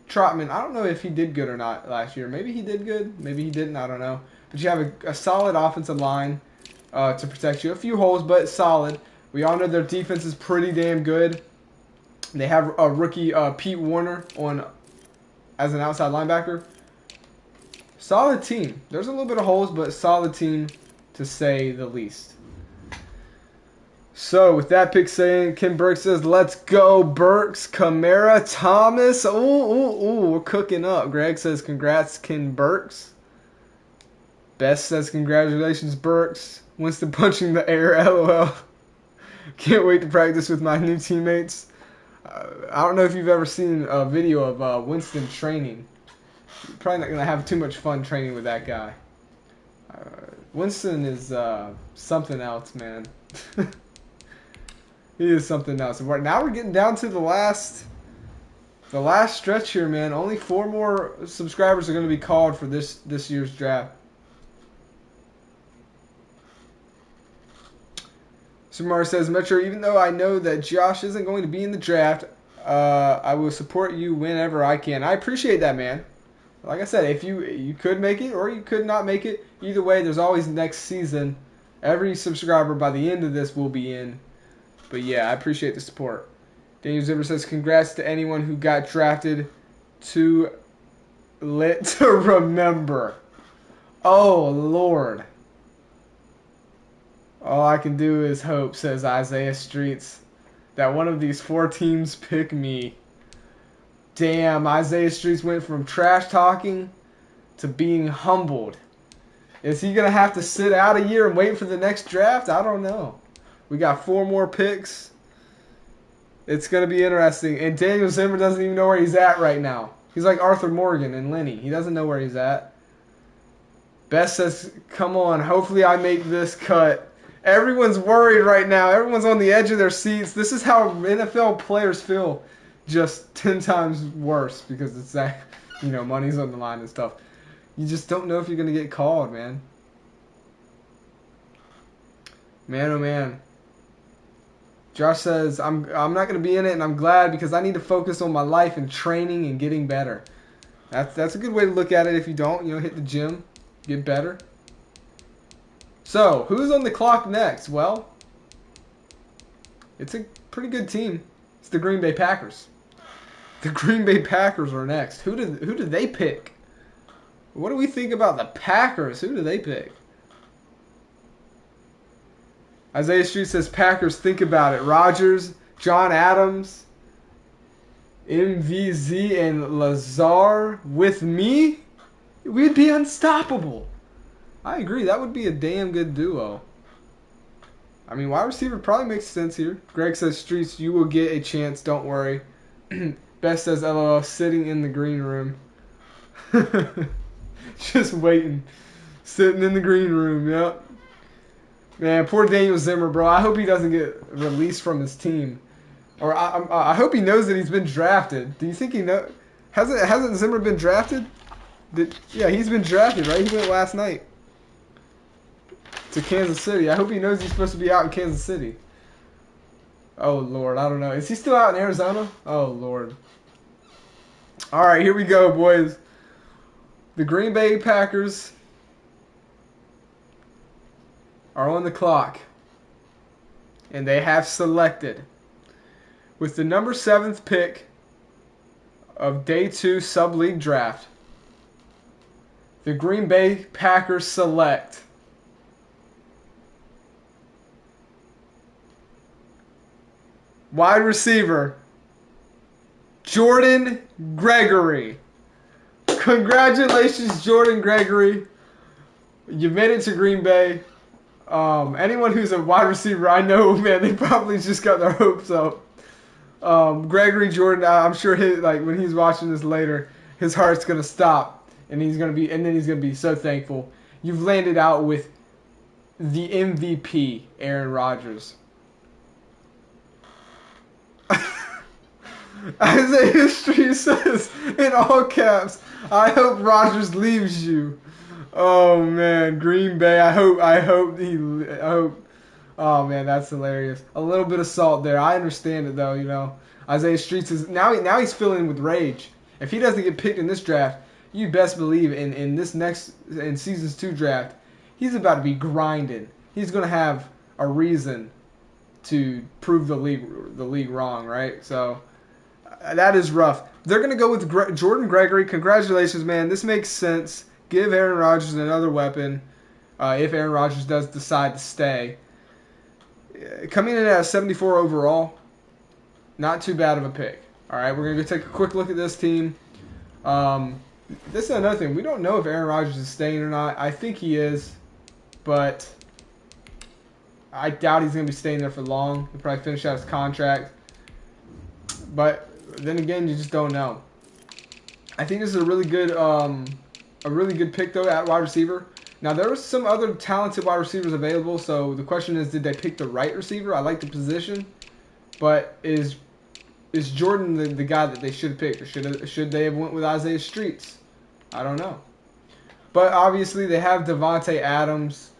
A: Trotman, I don't know if he did good or not last year. Maybe he did good. Maybe he didn't. I don't know. But you have a solid offensive line to protect you. A few holes, but solid. We all know their defense is pretty damn good. They have a rookie, Pete Werner, as an outside linebacker. Solid team. There's a little bit of holes, but solid team to say the least. So, with that pick saying, Ken Burks says, let's go, Burks, Kamara, Thomas. Ooh, we're cooking up. Greg says, congrats, Ken Burks. Best says, congratulations, Burks. Winston punching the air, LOL. Can't wait to practice with my new teammates. I don't know if you've ever seen a video of Winston training. You're probably not going to have too much fun training with that guy. Winston is something else, man. He is something else. Now we're getting down to the last stretch here, man. Only 4 more subscribers are going to be called for this year's draft. Sumar says, Metro, even though I know that Josh isn't going to be in the draft, I will support you whenever I can. I appreciate that, man. Like I said, if you could make it or you could not make it, either way, there's always next season. Every subscriber by the end of this will be in. But yeah, I appreciate the support. Daniel Zimmer says, congrats to anyone who got drafted. Too lit to remember. Oh, Lord. All I can do is hope, says Isaiah Streets, that one of these 4 teams pick me. Damn, Isaiah Streets went from trash talking to being humbled. Is he going to have to sit out a year and wait for the next draft? I don't know. We got 4 more picks. It's going to be interesting. And Daniel Zimmer doesn't even know where he's at right now. He's like Arthur Morgan and Lenny. He doesn't know where he's at. Best says, come on, hopefully I make this cut. Everyone's worried right now. Everyone's on the edge of their seats. This is how NFL players feel, just 10 times worse because it's that, money's on the line and stuff. You just don't know if you're going to get called, man. Man, oh man. Josh says, I'm not going to be in it, and I'm glad because I need to focus on my life and training and getting better. That's a good way to look at it. If you don't, hit the gym, get better. So, who's on the clock next? Well, it's a pretty good team. It's the Green Bay Packers. The Green Bay Packers are next. Who did they pick? What do we think about the Packers? Who do they pick? Isaiah Street says, Packers, think about it. Rodgers, John Adams, MVZ, and Lazar with me? We'd be unstoppable. I agree. That would be a damn good duo. I mean, wide receiver probably makes sense here. Greg says, Streets, you will get a chance. Don't worry. Best says, LOL, sitting in the green room. Just waiting. Sitting in the green room, yep. Man, poor Daniel Zimmer, bro. I hope he doesn't get released from his team. Or I hope he knows that he's been drafted. Do you think he know? Hasn't Zimmer been drafted? Yeah, he's been drafted, right? He went last night to Kansas City. I hope he knows he's supposed to be out in Kansas City. Oh, Lord. I don't know. Is he still out in Arizona? Oh, Lord. All right, here we go, boys. The Green Bay Packers are on the clock, and they have selected with the number 7th pick of Day 2 Sub-League Draft. The Green Bay Packers select wide receiver Jordan Gregory. Congratulations, Jordan Gregory. You made it to Green Bay. Anyone who's a wide receiver, I know, man, they probably just got their hopes up. Gregory Jordan, I'm sure when he's watching this later, his heart's gonna stop, and then he's gonna be so thankful. You've landed out with the MVP, Aaron Rodgers. Isaiah History says in all caps, I hope Rodgers leaves you. Oh man, Green Bay. I hope. Oh man, that's hilarious. A little bit of salt there. I understand it though. Isaiah Streets is now he's filling with rage. If he doesn't get picked in this draft, you best believe in seasons 2 draft, he's about to be grinding. He's gonna have a reason to prove the league wrong, right? So that is rough. They're gonna go with Jordan Gregory. Congratulations, man. This makes sense. Give Aaron Rodgers another weapon if Aaron Rodgers does decide to stay. Coming in at 74 overall, not too bad of a pick. All right, we're going to go take a quick look at this team. This is another thing. We don't know if Aaron Rodgers is staying or not. I think he is, but I doubt he's going to be staying there for long. He'll probably finish out his contract. But then again, you just don't know. I think this is a really good pick, though, at wide receiver. Now, there were some other talented wide receivers available, so the question is, did they pick the right receiver? I like the position, but is Jordan the guy that they should have picked, or should they have went with Isaiah Streets? I don't know. But obviously, they have Devontae Adams,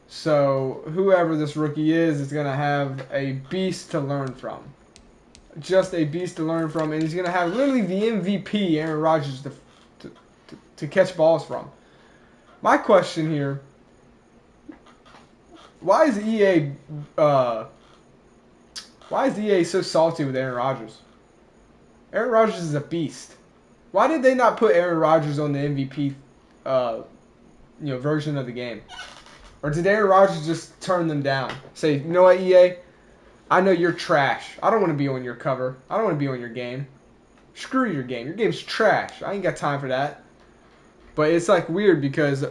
A: so whoever this rookie is going to have a beast to learn from. Just a beast to learn from, and he's going to have literally the MVP, Aaron Rodgers, to catch balls from. My question here, why is EA so salty with Aaron Rodgers? Aaron Rodgers is a beast. Why did they not put Aaron Rodgers on the MVP version of the game? Or did Aaron Rodgers just turn them down? Say, you know what, EA? I know you're trash. I don't want to be on your cover. I don't want to be on your game. Screw your game. Your game's trash. I ain't got time for that. But it's like weird because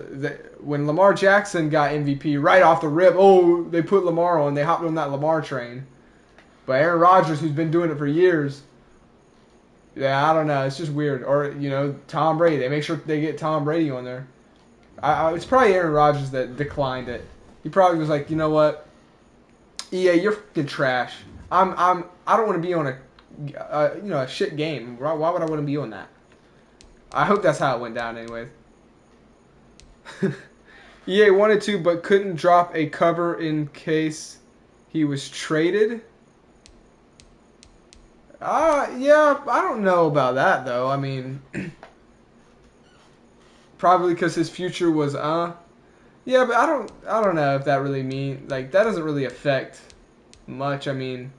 A: when Lamar Jackson got MVP right off the rip, oh, they put Lamar on, they hopped on that Lamar train. But Aaron Rodgers, who's been doing it for years, yeah, I don't know, it's just weird. Or Tom Brady, they make sure they get Tom Brady on there. It's probably Aaron Rodgers that declined it. He probably was like, you know what, EA, you're fucking trash. I don't want to be on a shit game. Why would I want to be on that? I hope that's how it went down, anyways. EA wanted to, but couldn't drop a cover in case he was traded. Yeah, I don't know about that though. I mean, probably because his future was Yeah, but I don't know if that really that doesn't really affect much. I mean,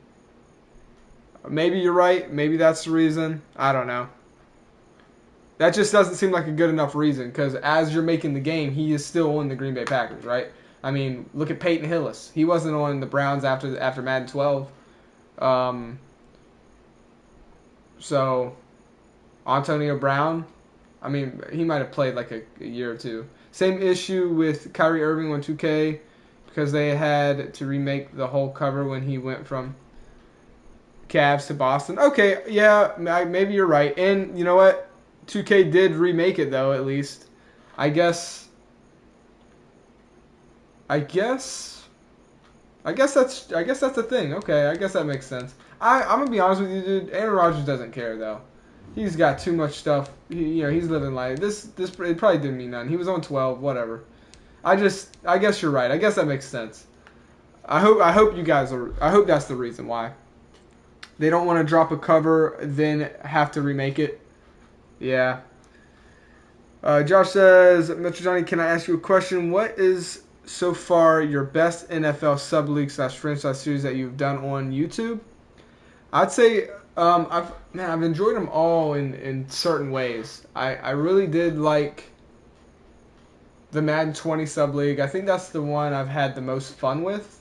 A: maybe you're right. Maybe that's the reason. I don't know. That just doesn't seem like a good enough reason because as you're making the game, he is still on the Green Bay Packers, right? I mean, look at Peyton Hillis. He wasn't on the Browns after Madden 12. So, Antonio Brown, I mean, he might have played like a year or two. Same issue with Kyrie Irving on 2K because they had to remake the whole cover when he went from Cavs to Boston. Okay, yeah, maybe you're right. And you know what? 2K did remake it though, at least. I guess that's the thing. Okay, I guess that makes sense. I'm gonna be honest with you, dude. Aaron Rodgers doesn't care though. He's got too much stuff. He's living life. This it probably didn't mean nothing. He was on 12, whatever. I guess you're right. I guess that makes sense. I hope I hope that's the reason why. They don't want to drop a cover, then have to remake it. Yeah. Josh says, Mr. Johnny, can I ask you a question? What is so far your best NFL sub-league / franchise series that you've done on YouTube? I'd say I've enjoyed them all in certain ways. I really did like the Madden 20 sub-league. I think that's the one I've had the most fun with.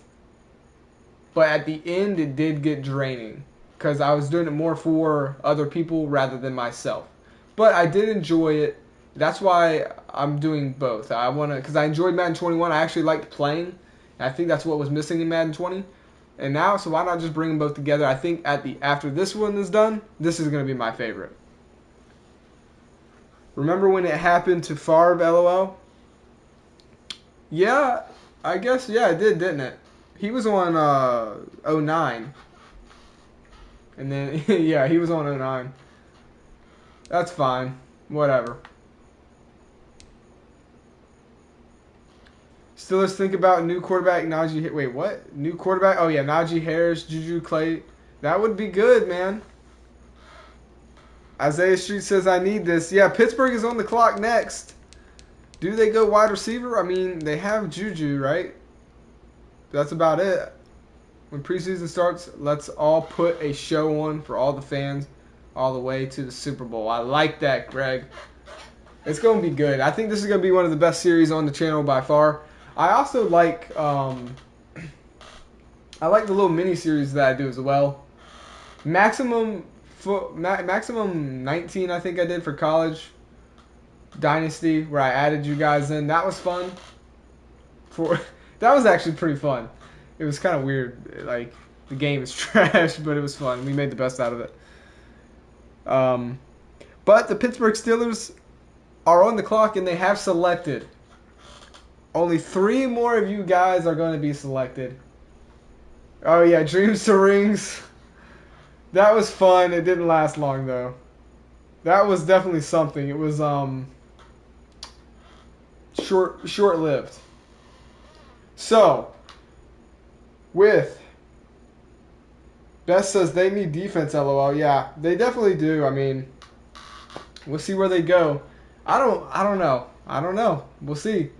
A: But at the end, it did get draining because I was doing it more for other people rather than myself. But I did enjoy it. That's why I'm doing both. Because I enjoyed Madden 21. I actually liked playing. And I think that's what was missing in Madden 20. And now, so why not just bring them both together? I think after this one is done, this is going to be my favorite. Remember when it happened to Favre, LOL? Yeah, I guess, yeah, it did, didn't it? He was on 09. And then, yeah, he was on 09. That's fine. Whatever. Still, let's think about new quarterback Najee. Wait, what? New quarterback? Oh yeah, Najee Harris, Juju Clay. That would be good, man. Isaiah Street says I need this. Yeah, Pittsburgh is on the clock next. Do they go wide receiver? I mean, they have Juju, right? That's about it. When preseason starts, let's all put a show on for all the fans all the way to the Super Bowl. I like that, Greg. It's going to be good. I think this is going to be one of the best series on the channel by far. I also like I like the little mini series that I do as well. Maximum 19 I think I did for college Dynasty where I added you guys in. That was fun. That was actually pretty fun. It was kind of weird. Like the game is trash, but it was fun. We made the best out of it. But the Pittsburgh Steelers are on the clock and they have selected. Only 3 more of you guys are going to be selected. Oh yeah, Dreams to Rings. That was fun. It didn't last long though. That was definitely something. It was short-lived. So, with Best says they need defense, LOL. Yeah, they definitely do. I mean, we'll see where they go. I don't know. We'll see.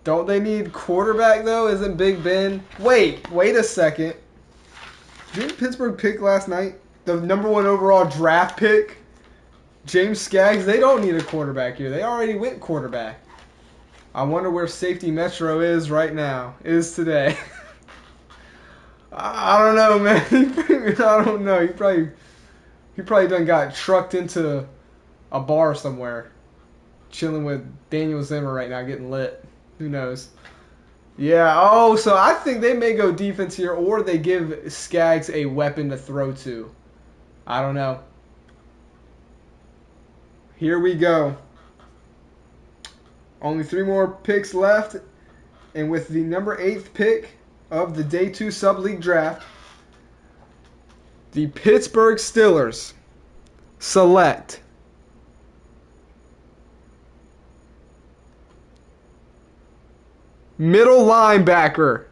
A: Don't they need quarterback though? Isn't Big Ben? Wait a second. Didn't Pittsburgh pick last night? The #1 overall draft pick? James Skaggs, they don't need a quarterback here. They already went quarterback. I wonder where Safety Metro is right now. Is today. I don't know, man. I don't know. He probably done got trucked into a bar somewhere. chilling with Daniel Zimmer right now, getting lit. Who knows? Yeah. Oh, so I think they may go defense here, or they give Skaggs a weapon to throw to. I don't know. Here we go. Only 3 more picks left, and with the number 8th pick of the Day 2 Sub-League Draft, the Pittsburgh Steelers select middle linebacker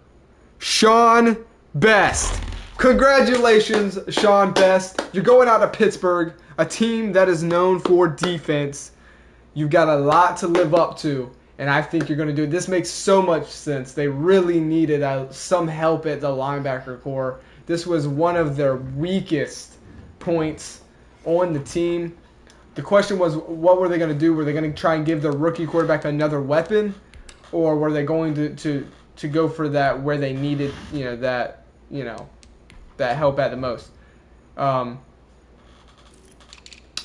A: Sean Best. Congratulations, Sean Best. You're going out to Pittsburgh, a team that is known for defense. You've got a lot to live up to, and I think you're going to do it. This makes so much sense. They really needed some help at the linebacker core. This was one of their weakest points on the team. The question was, what were they going to do? Were they going to try and give their rookie quarterback another weapon, or were they going to go for that where they needed that help at the most?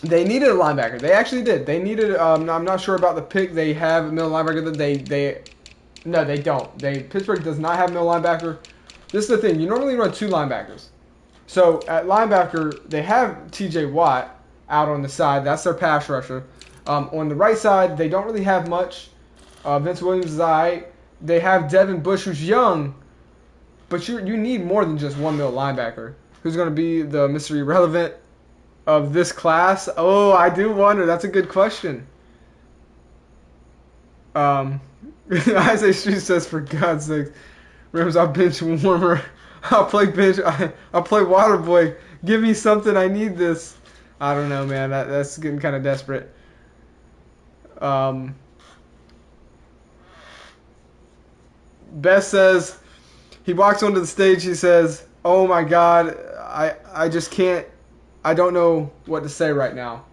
A: They needed a linebacker. They actually did. They needed. I'm not sure about the pick. They have a middle linebacker. No, they don't. Pittsburgh does not have a middle linebacker. This is the thing. You normally run 2 linebackers. So at linebacker, they have T.J. Watt out on the side. That's their pass rusher. On the right side, they don't really have much. Vince Williams is all right. They have Devin Bush, who's young, but you need more than just one middle linebacker. Who's going to be the Mr. Irrelevant of this class? Oh, I do wonder. That's a good question. Isaiah Street says, for God's sake, Rams, I'll bench warmer. I'll play bench. I'll play water boy. Give me something. I need this. I don't know, man. That's getting kind of desperate. Best says, he walks onto the stage. He says, "Oh my God, I just can't. I don't know what to say right now.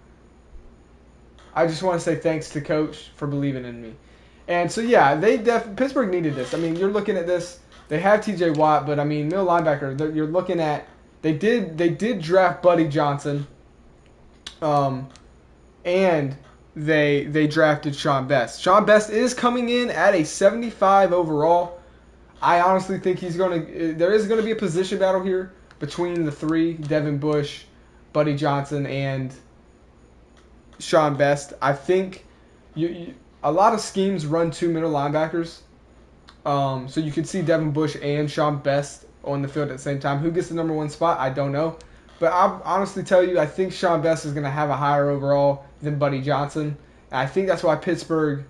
A: I just want to say thanks to Coach for believing in me." And so yeah, Pittsburgh needed this. I mean, you're looking at this. They have T.J. Watt, but I mean, middle linebacker. You're looking at they did draft Buddy Johnson, and they drafted Sean Best. Sean Best is coming in at a 75 overall. I honestly think there is gonna be a position battle here between the 3: Devin Bush, Buddy Johnson, and Sean Best. I think a lot of schemes run 2 middle linebackers. So you could see Devin Bush and Sean Best on the field at the same time. Who gets the number 1 spot? I don't know. But I'll honestly tell you, I think Sean Best is going to have a higher overall than Buddy Johnson. And I think that's why Pittsburgh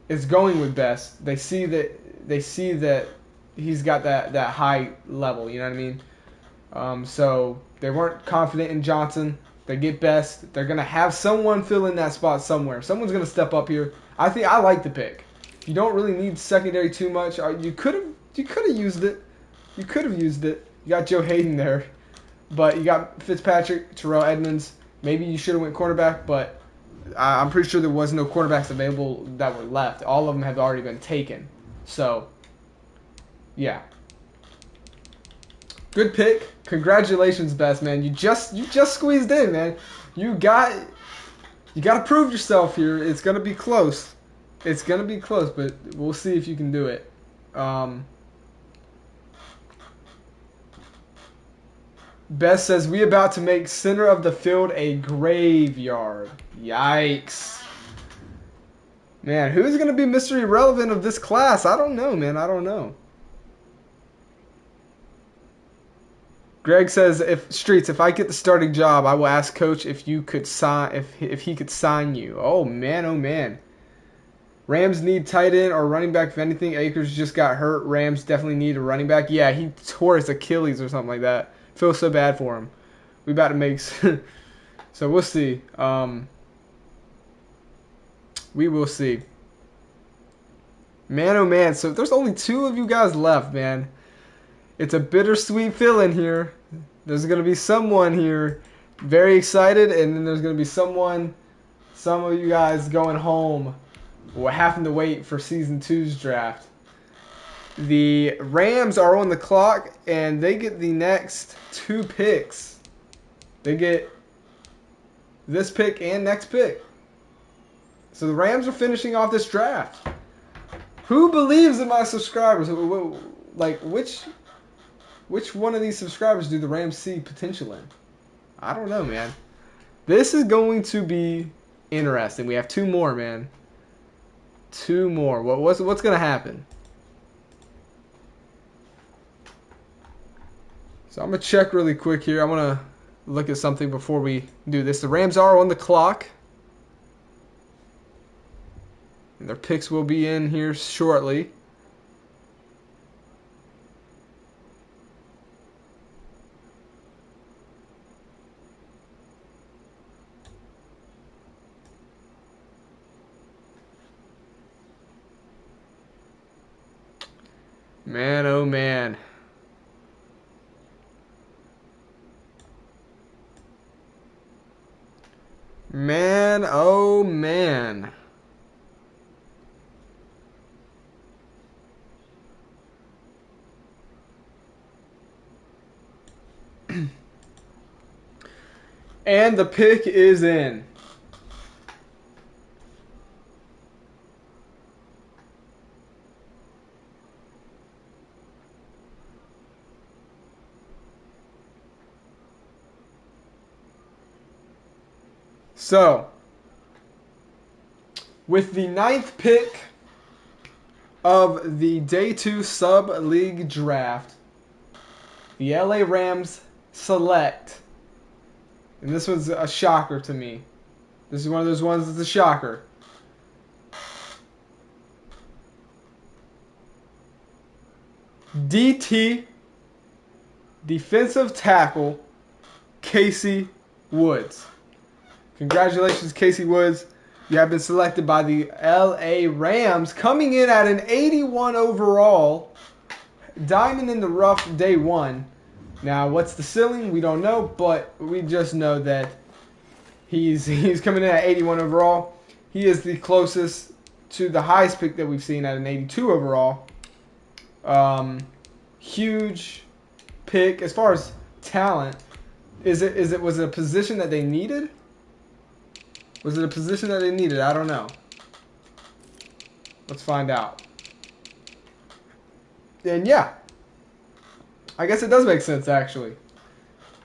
A: is going with Best. They see that he's got that high level, you know what I mean? So they weren't confident in Johnson. They get Best. They're going to have someone fill in that spot somewhere. Someone's going to step up here. I like the pick. You don't really need secondary too much. You could have used it. You could have used it. You got Joe Hayden there. But you got Fitzpatrick, Terrell Edmonds. Maybe you should have went cornerback, but I'm pretty sure there was no cornerbacks available that were left. All of them have already been taken. So, yeah. Good pick. Congratulations, Best, man. You just squeezed in, man. You got to prove yourself here. It's going to be close. It's going to be close, but we'll see if you can do it. Best says, we about to make center of the field a graveyard. Yikes. Man, who's going to be Mr. Irrelevant of this class? I don't know, man. I don't know. Greg says, if I get the starting job, I will ask Coach if he could sign you. Oh, man, oh, man. Rams need tight end or running back if anything. Akers just got hurt. Rams definitely need a running back. Yeah, he tore his Achilles or something like that. Feel so bad for him. We about to make so we'll see. We will see. Man, oh man. So there's only 2 of you guys left, man. It's a bittersweet feeling here. There's gonna be someone here very excited, and then there's gonna be some of you guys going home or having to wait for season 2's draft. The Rams are on the clock, and they get the next 2 picks. They get this pick and next pick. So the Rams are finishing off this draft. Who believes in my subscribers? Like, which one of these subscribers do the Rams see potential in? I don't know, man. This is going to be interesting. We have two more, man. Two more. What's going to happen? So I'm going to check really quick here. I want to look at something before we do this. The Rams are on the clock. And their picks will be in here shortly. Man, oh man. Man, oh man. And the pick is in. So, with the 9th pick of the Day 2 Sub-League Draft, the LA Rams select, and this was a shocker to me. This is one of those ones that's a shocker. DT, defensive tackle, Casey Woods. Congratulations, Casey Woods. You have been selected by the LA Rams, coming in at an 81 overall. Diamond in the rough day one. Now, what's the ceiling? We don't know, but we just know that he's coming in at 81 overall. He is the closest to the highest pick that we've seen at an 82 overall. Huge pick as far as talent. Was it a position that they needed? Was it a position that they needed? I don't know. Let's find out. And yeah, I guess it does make sense, actually.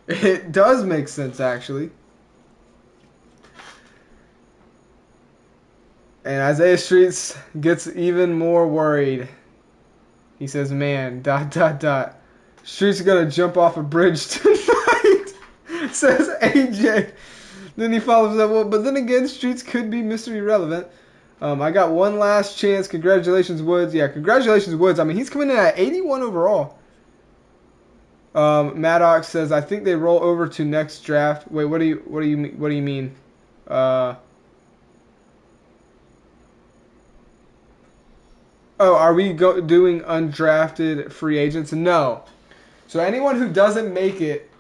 A: It does make sense, actually. And Isaiah Streets gets even more worried. He says, man, ... Streets gonna jump off a bridge tonight, says AJ. Then he follows up, well, but then again, Streets could be mystery relevant. I got one last chance. Congratulations, Woods. Yeah, congratulations, Woods. I mean, he's coming in at 81 overall. Maddox says, I think they roll over to next draft. Wait, what do you mean? Oh, are we doing undrafted free agents? No. So anyone who doesn't make it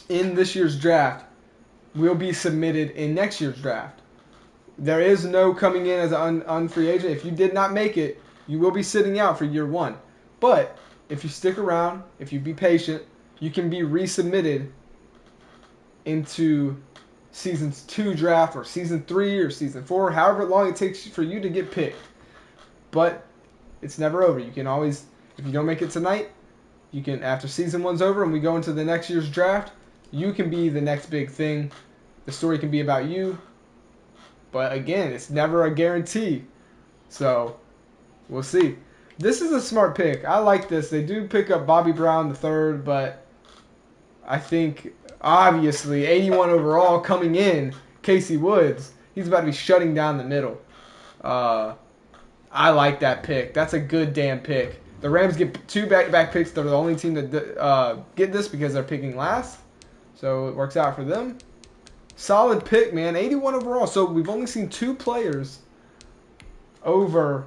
A: in this year's draft will be submitted in next year's draft. There is no coming in as an unfree agent. If you did not make it, you will be sitting out for year one. But if you stick around, if you be patient, you can be resubmitted into season 2 draft or season 3 or season 4, however long it takes for you to get picked. But it's never over. You can always, if you don't make it tonight, you can, after season 1's over and we go into the next year's draft, you can be the next big thing. The story can be about you. But again, it's never a guarantee. So, we'll see. This is a smart pick. I like this. They do pick up Bobby Brown III, but I think, obviously, 81 overall coming in, Casey Woods, he's about to be shutting down the middle. I like that pick. That's a good damn pick. The Rams get 2 back-to-back picks. They're the only team to get this because they're picking last. So, it works out for them. Solid pick, man. 81 overall. So we've only seen 2 players over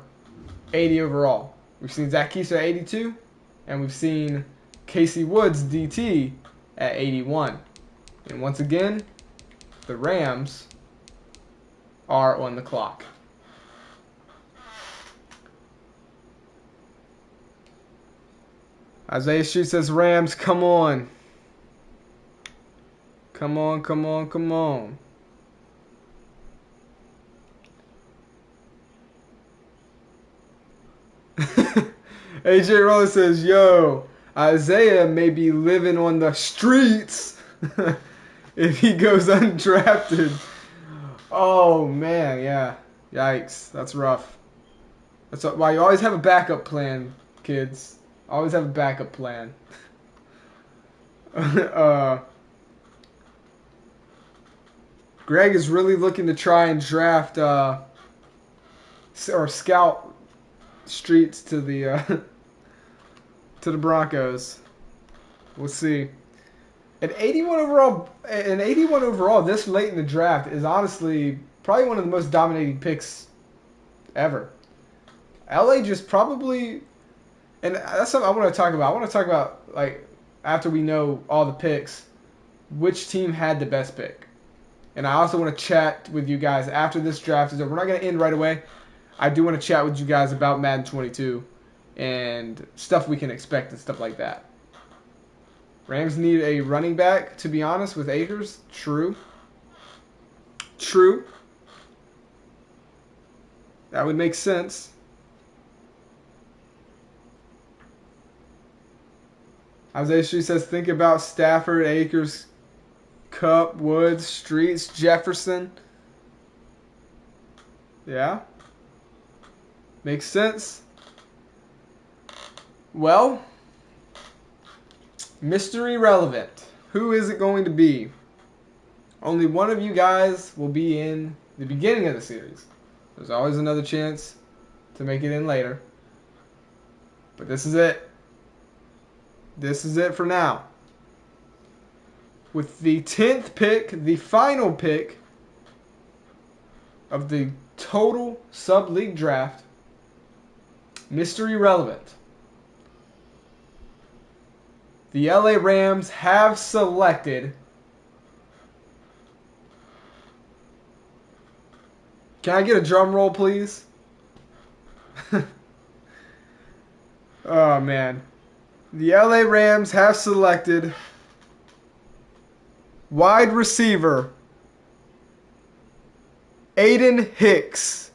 A: 80 overall. We've seen Zach Keeser at 82, and we've seen Casey Woods, DT, at 81. And once again, the Rams are on the clock. Isaiah Street says, Rams, come on. Come on, come on, come on. AJ Rose says, "Yo, Isaiah may be living on the streets if he goes undrafted." Oh man, yeah. Yikes, that's rough. That's why you always have a backup plan, kids. Always have a backup plan. Greg is really looking to try and draft or scout Streets to the to the Broncos. We'll see. An 81 overall this late in the draft is honestly probably one of the most dominating picks ever. LA just probably, and that's something I want to talk about. I want to talk about, like, after we know all the picks, which team had the best pick. And I also want to chat with you guys after this draft is over. We're not going to end right away. I do want to chat with you guys about Madden 22 and stuff we can expect and stuff like that. Rams need a running back, to be honest, with Akers. True. That would make sense. Isaiah Street says, think about Stafford, Akers, Kupp, Woods, Streets, Jefferson. Yeah. Makes sense. Well, mystery relevant. Who is it going to be? Only one of you guys will be in the beginning of the series. There's always another chance to make it in later. But this is it. This is it for now. With the 10th pick, the final pick of the total sub-league draft, mystery relevant. The LA Rams have selected. Can I get a drum roll, please? Oh, man. The LA Rams have selected wide receiver Aiden Hicks.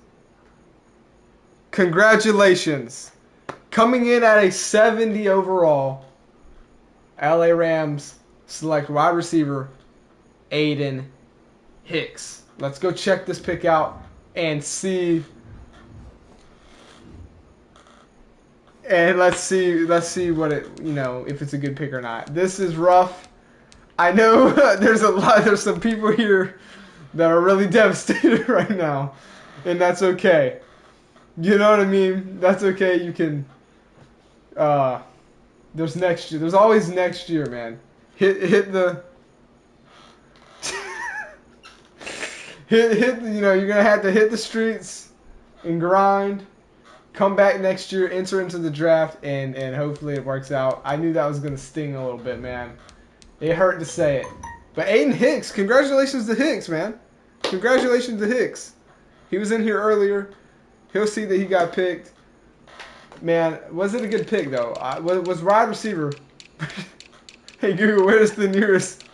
A: Congratulations. Coming in at a 70 overall, LA Rams select wide receiver Aiden Hicks. Let's go check this pick out and see. And let's see what it, if it's a good pick or not. This is rough. I know there's some people here that are really devastated right now, and that's okay. You know what I mean? That's okay. You can. There's next year. There's always next year, man. Hit the. hit. You're gonna have to hit the streets and grind. Come back next year, enter into the draft, and hopefully it works out. I knew that was going to sting a little bit, man. It hurt to say it. But Aiden Hicks, congratulations to Hicks, man. Congratulations to Hicks. He was in here earlier. He'll see that he got picked. Man, was it a good pick, though? Was wide receiver. Hey, Google, where's the nearest?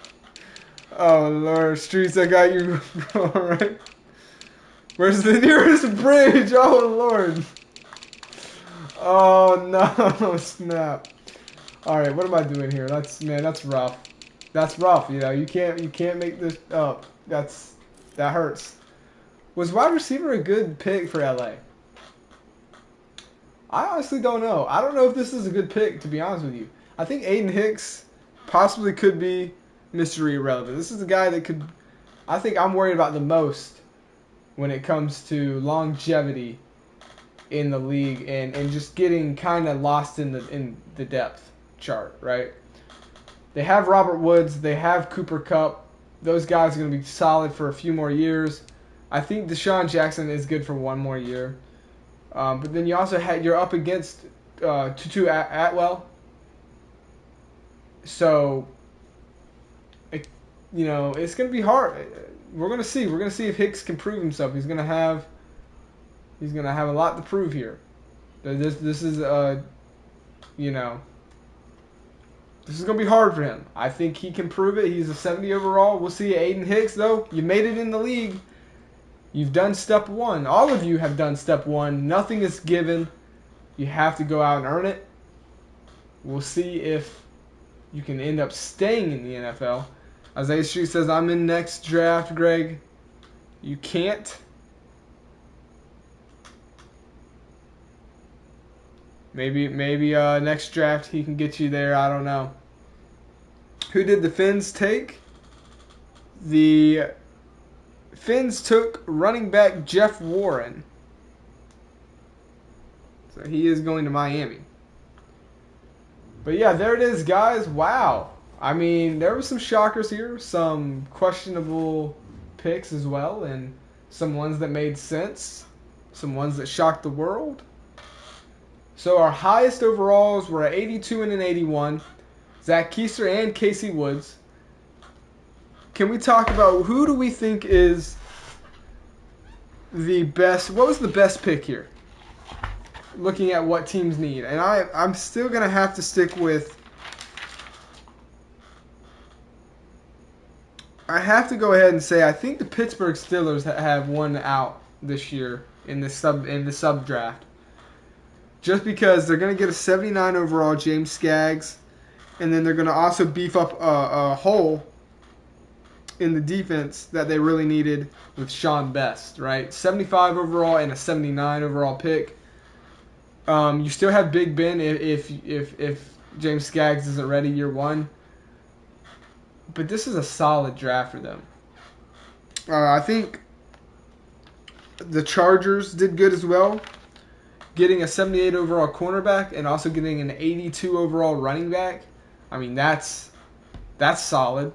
A: Oh, Lord. Streets, I got you. All right. Where's the nearest bridge? Oh, Lord. Oh no, snap. Alright, what am I doing here? That's rough. That's rough, you can't make this up. That hurts. Was wide receiver a good pick for LA? I honestly don't know. I don't know if this is a good pick, to be honest with you. I think Aiden Hicks possibly could be mystery irrelevant. This is a guy that could, I think I'm worried about the most when it comes to longevity in the league and just getting kind of lost in the depth chart, right? They have Robert Woods, they have Cooper Kupp. Those guys are going to be solid for a few more years. I think Deshaun Jackson is good for one more year. But then you also you're up against Tutu Atwell. So, it's going to be hard. We're going to see. We're going to see if Hicks can prove himself. He's going to have a lot to prove here. This is this is going to be hard for him. I think he can prove it. He's a 70 overall. We'll see. Aiden Hicks, though, you made it in the league. You've done step one. All of you have done step one. Nothing is given. You have to go out and earn it. We'll see if you can end up staying in the NFL. Isaiah Street says, I'm in next draft, Greg. You can't. Maybe next draft he can get you there. I don't know. Who did the Fins take? The Fins took running back Jeff Warren. So he is going to Miami. But yeah, there it is, guys. Wow. I mean, there were some shockers here, some questionable picks as well, and some ones that made sense, some ones that shocked the world. So our highest overalls were at 82 and an 81. Zach Keister and Casey Woods. Can we talk about who do we think is the best? What was the best pick here? Looking at what teams need. And I'm still going to have to stick with... I have to go ahead and say I think the Pittsburgh Steelers have won out this year in the sub draft. Just because they're going to get a 79 overall James Skaggs, and then they're going to also beef up a hole in the defense that they really needed with Sean Best, right? 75 overall and a 79 overall pick. You still have Big Ben if James Skaggs isn't ready year one. But this is a solid draft for them. I think the Chargers did good as well. Getting a 78 overall cornerback and also getting an 82 overall running back. I mean, that's solid.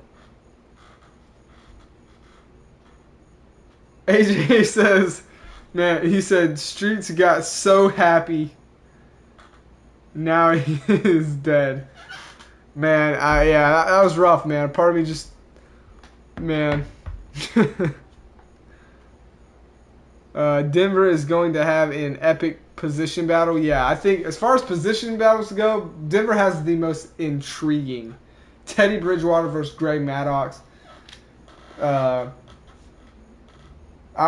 A: AJ says, man, he said Streets got so happy. Now he is dead. Man, yeah, that was rough, man. Part of me just, man. Denver is going to have an epic position battle. Yeah, I think as far as position battles go, Denver has the most intriguing. Teddy Bridgewater versus Greg Maddox. I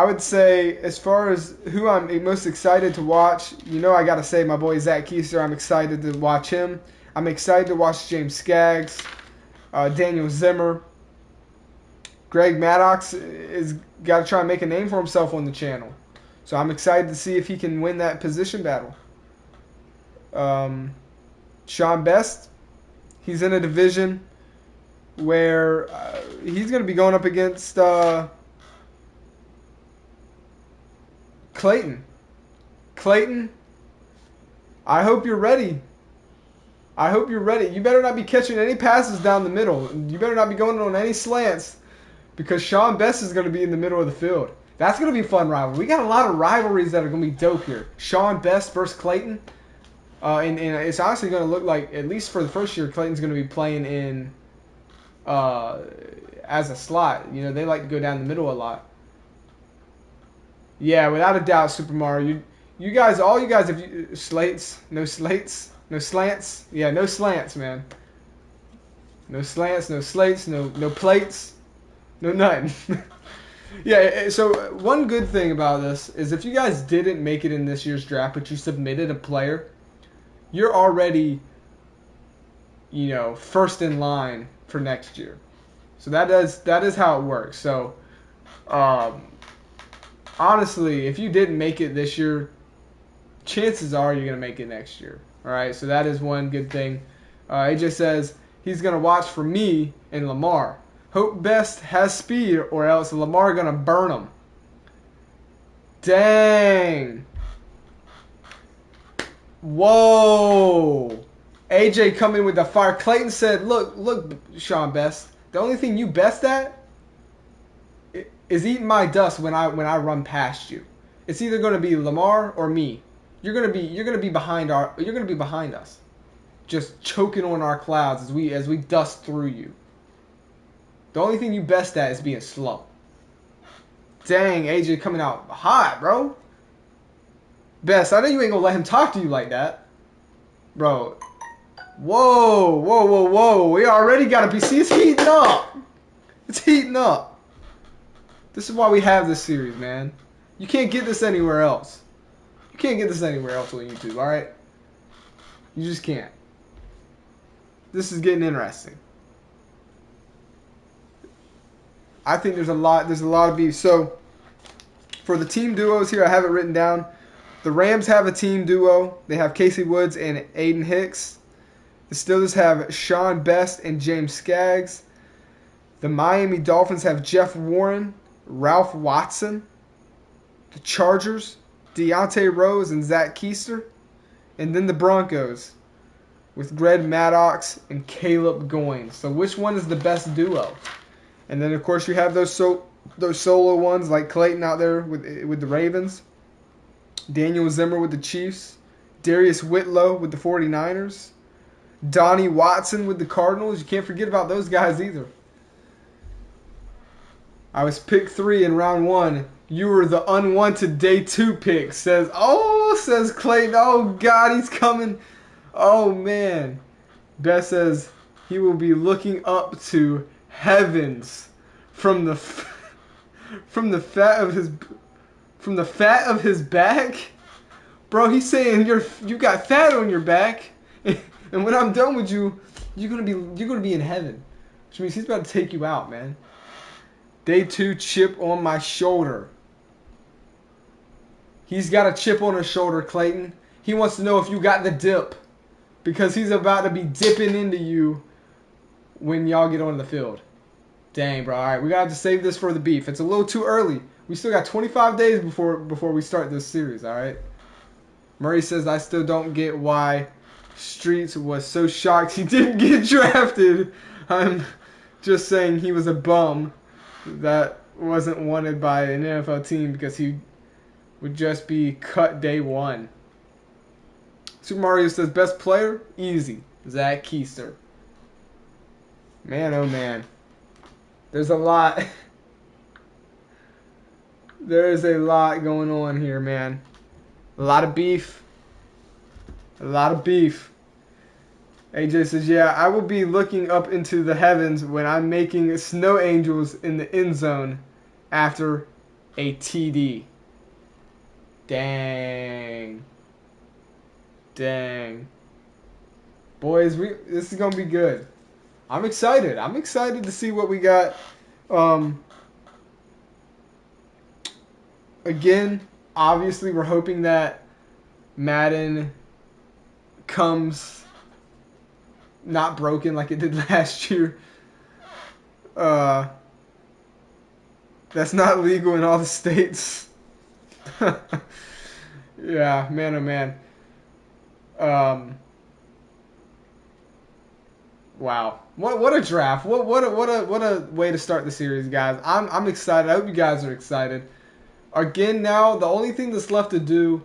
A: would say as far as who I'm most excited to watch, I got to say my boy Zach Keister. I'm excited to watch him. I'm excited to watch James Skaggs, Daniel Zimmer. Greg Maddox is got to try and make a name for himself on the channel. So I'm excited to see if he can win that position battle. Sean Best, he's in a division where he's going to be going up against Clayton. Clayton, I hope you're ready. I hope you're ready. You better not be catching any passes down the middle. You better not be going on any slants because Sean Best is going to be in the middle of the field. That's going to be a fun rivalry. We got a lot of rivalries that are going to be dope here. Sean Best versus Clayton. And it's honestly going to look like, at least for the first year, Clayton's going to be playing in as a slot. They like to go down the middle a lot. Yeah, without a doubt, Super Mario. You guys, all you guys, if you slates, no slants. Yeah, no slants, man. No slants, no slates, no plates, no nothing. Yeah, so one good thing about this is if you guys didn't make it in this year's draft, but you submitted a player, you're already, first in line for next year. So that is how it works. So, honestly, if you didn't make it this year, chances are you're going to make it next year. All right, so that is one good thing. AJ says he's going to watch for me and Lamar. Hope Best has speed or else Lamar going to burn him. Dang. Whoa. AJ coming with the fire. Clayton said, look, Sean Best. The only thing you best at is eating my dust when I run past you. It's either going to be Lamar or me. You're gonna be behind us, just choking on our clouds as we dust through you. The only thing you best at is being slow. Dang, AJ coming out hot, bro. Best, I know you ain't gonna let him talk to you like that, bro. Whoa. We already got a PC. It's heating up. It's heating up. This is why we have this series, man. You can't get this anywhere else. You can't get this anywhere else on YouTube, alright? You just can't. This is getting interesting. I think there's a lot of beef. So for the team duos here, I have it written down. The Rams have a team duo. They have Casey Woods and Aiden Hicks. The Steelers have Sean Best and James Skaggs. The Miami Dolphins have Jeff Warren, Ralph Watson. The Chargers, Deontay Rose and Zach Keister. And then the Broncos with Greg Maddox and Caleb Goins. So which one is the best duo? And then, of course, you have those solo ones like Clayton out there with the Ravens. Daniel Zimmer with the Chiefs. Darius Whitlow with the 49ers. Donnie Watson with the Cardinals. You can't forget about those guys either. I was pick 3 in round 1. You were the unwanted day 2 pick. Says Clayton. Oh, God, he's coming. Oh, man. Beth says he will be looking up to heavens from the fat of his back. Bro, he's saying you got fat on your back. And when I'm done with you, you're gonna be in heaven. Which means he's about to take you out, man. Day 2 chip on my shoulder. He's got a chip on his shoulder, Clayton. He wants to know if you got the dip. Because he's about to be dipping into you when y'all get on the field. Dang, bro. Alright, we gotta save this for the beef. It's a little too early. We still got 25 days before we start this series, alright? Murray says, I still don't get why Streets was so shocked he didn't get drafted. I'm just saying he was a bum that wasn't wanted by an NFL team because he would just be cut day 1. Super Mario says, best player? Easy. Zach Keister. Man, oh man. There's a lot. There is a lot going on here, man. A lot of beef. A lot of beef. AJ says, yeah, I will be looking up into the heavens when I'm making snow angels in the end zone after a TD. Dang. Dang. Boys, this is going to be good. I'm excited. I'm excited to see what we got. Again, obviously we're hoping that Madden comes not broken like it did last year. That's not legal in all the states. Yeah, man, oh man. Wow, what a draft! What a way to start the series, guys. I'm excited. I hope you guys are excited. Again, now the only thing that's left to do,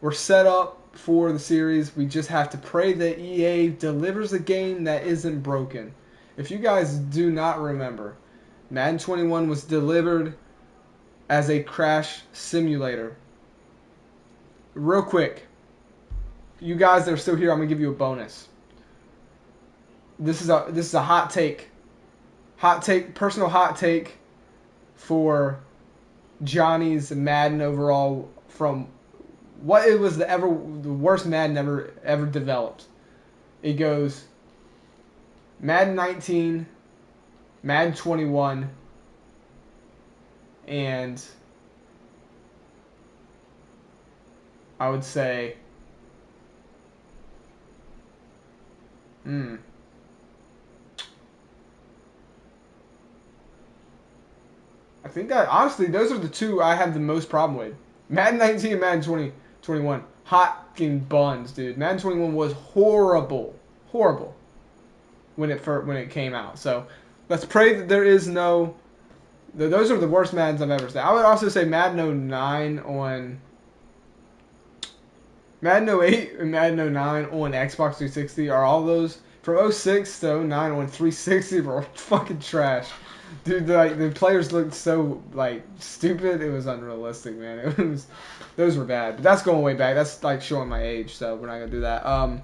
A: we're set up for the series. We just have to pray that EA delivers a game that isn't broken. If you guys do not remember, Madden 21 was delivered as a crash simulator. Real quick, you guys that are still here, I'm gonna give you a bonus. This is a hot take. Personal hot take for Johnny's Madden overall from what it was the worst Madden ever developed. It goes Madden 19, Madden 21, and I would say I think that, honestly, those are the two I have the most problem with. Madden 19 and Madden 21. Hot fucking buns, dude. Madden 21 was horrible. Horrible. When it came out. So, let's pray that there is no... Those are the worst Maddens I've ever seen. I would also say Madden 09 on... Madden 08 and Madden 09 on Xbox 360 are all those... From 06 to 09 on 360 were fucking trash. Dude, the players looked so stupid. It was unrealistic, man. Those were bad. But that's going way back. That's showing my age, so we're not gonna do that.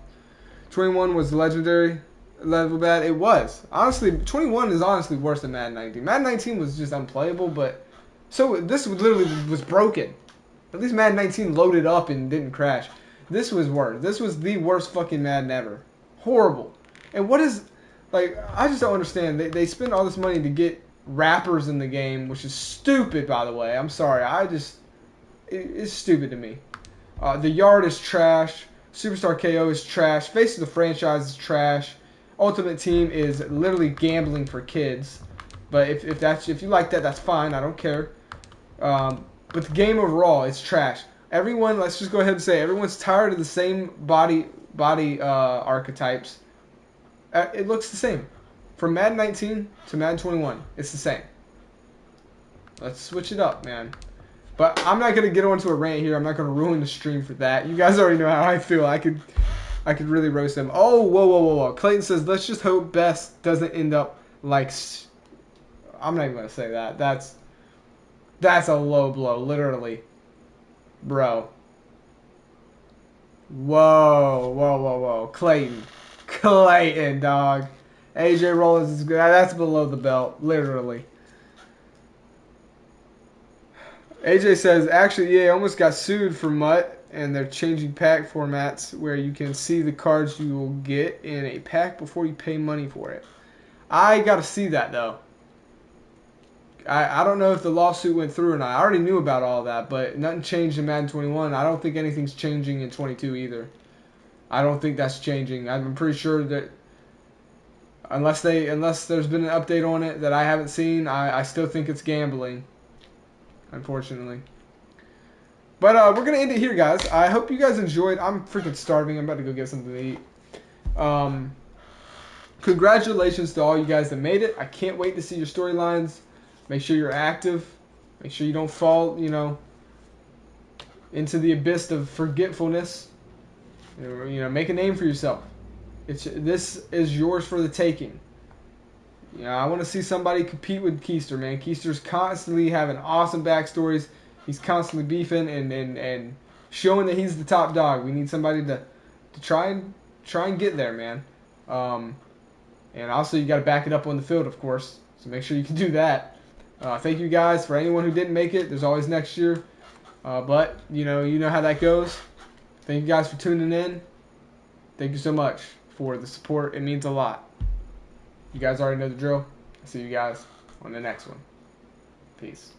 A: 21 was legendary level bad. It was honestly 21 is honestly worse than Madden 19. Madden 19 was just unplayable, but so this literally was broken. At least Madden 19 loaded up and didn't crash. This was worse. This was the worst fucking Madden ever. Horrible. And what is, like, I just don't understand. They spend all this money to get rappers in the game, which is stupid, by the way. I'm sorry. It's stupid to me. The Yard is trash. Superstar KO is trash. Face of the Franchise is trash. Ultimate Team is literally gambling for kids. But if you like that, that's fine. I don't care. But the game overall is trash. Everyone, let's just go ahead and say, everyone's tired of the same body archetypes. It looks the same. From Madden 19 to Madden 21, it's the same. Let's switch it up, man. But I'm not gonna get onto a rant here. I'm not gonna ruin the stream for that. You guys already know how I feel. I could really roast them. Oh, whoa. Clayton says, let's just hope Best doesn't end up like. I'm not even gonna say that. That's a low blow, literally, bro. Whoa, Clayton, dog. AJ Rollins is good. That's below the belt, literally. AJ says, actually, EA almost got sued for MUT, and they're changing pack formats where you can see the cards you will get in a pack before you pay money for it. I got to see that, though. I don't know if the lawsuit went through or not. I already knew about all that, but nothing changed in Madden 21. I don't think anything's changing in 22 either. I don't think that's changing. I'm pretty sure that unless there's been an update on it that I haven't seen, I still think it's gambling, unfortunately. But we're going to end it here, guys. I hope you guys enjoyed. I'm freaking starving. I'm about to go get something to eat. Congratulations to all you guys that made it. I can't wait to see your storylines. Make sure you're active. Make sure you don't fall, into the abyss of forgetfulness. Make a name for yourself. This is yours for the taking. I want to see somebody compete with Keister, man. Keister's constantly having awesome backstories. He's constantly beefing and showing that he's the top dog. We need somebody to try and get there, man. And also you got to back it up on the field, of course. So make sure you can do that. Thank you guys. For anyone who didn't make it, there's always next year. But you know how that goes. Thank you guys for tuning in. Thank you so much for the support. It means a lot. You guys already know the drill. I'll see you guys on the next one. Peace.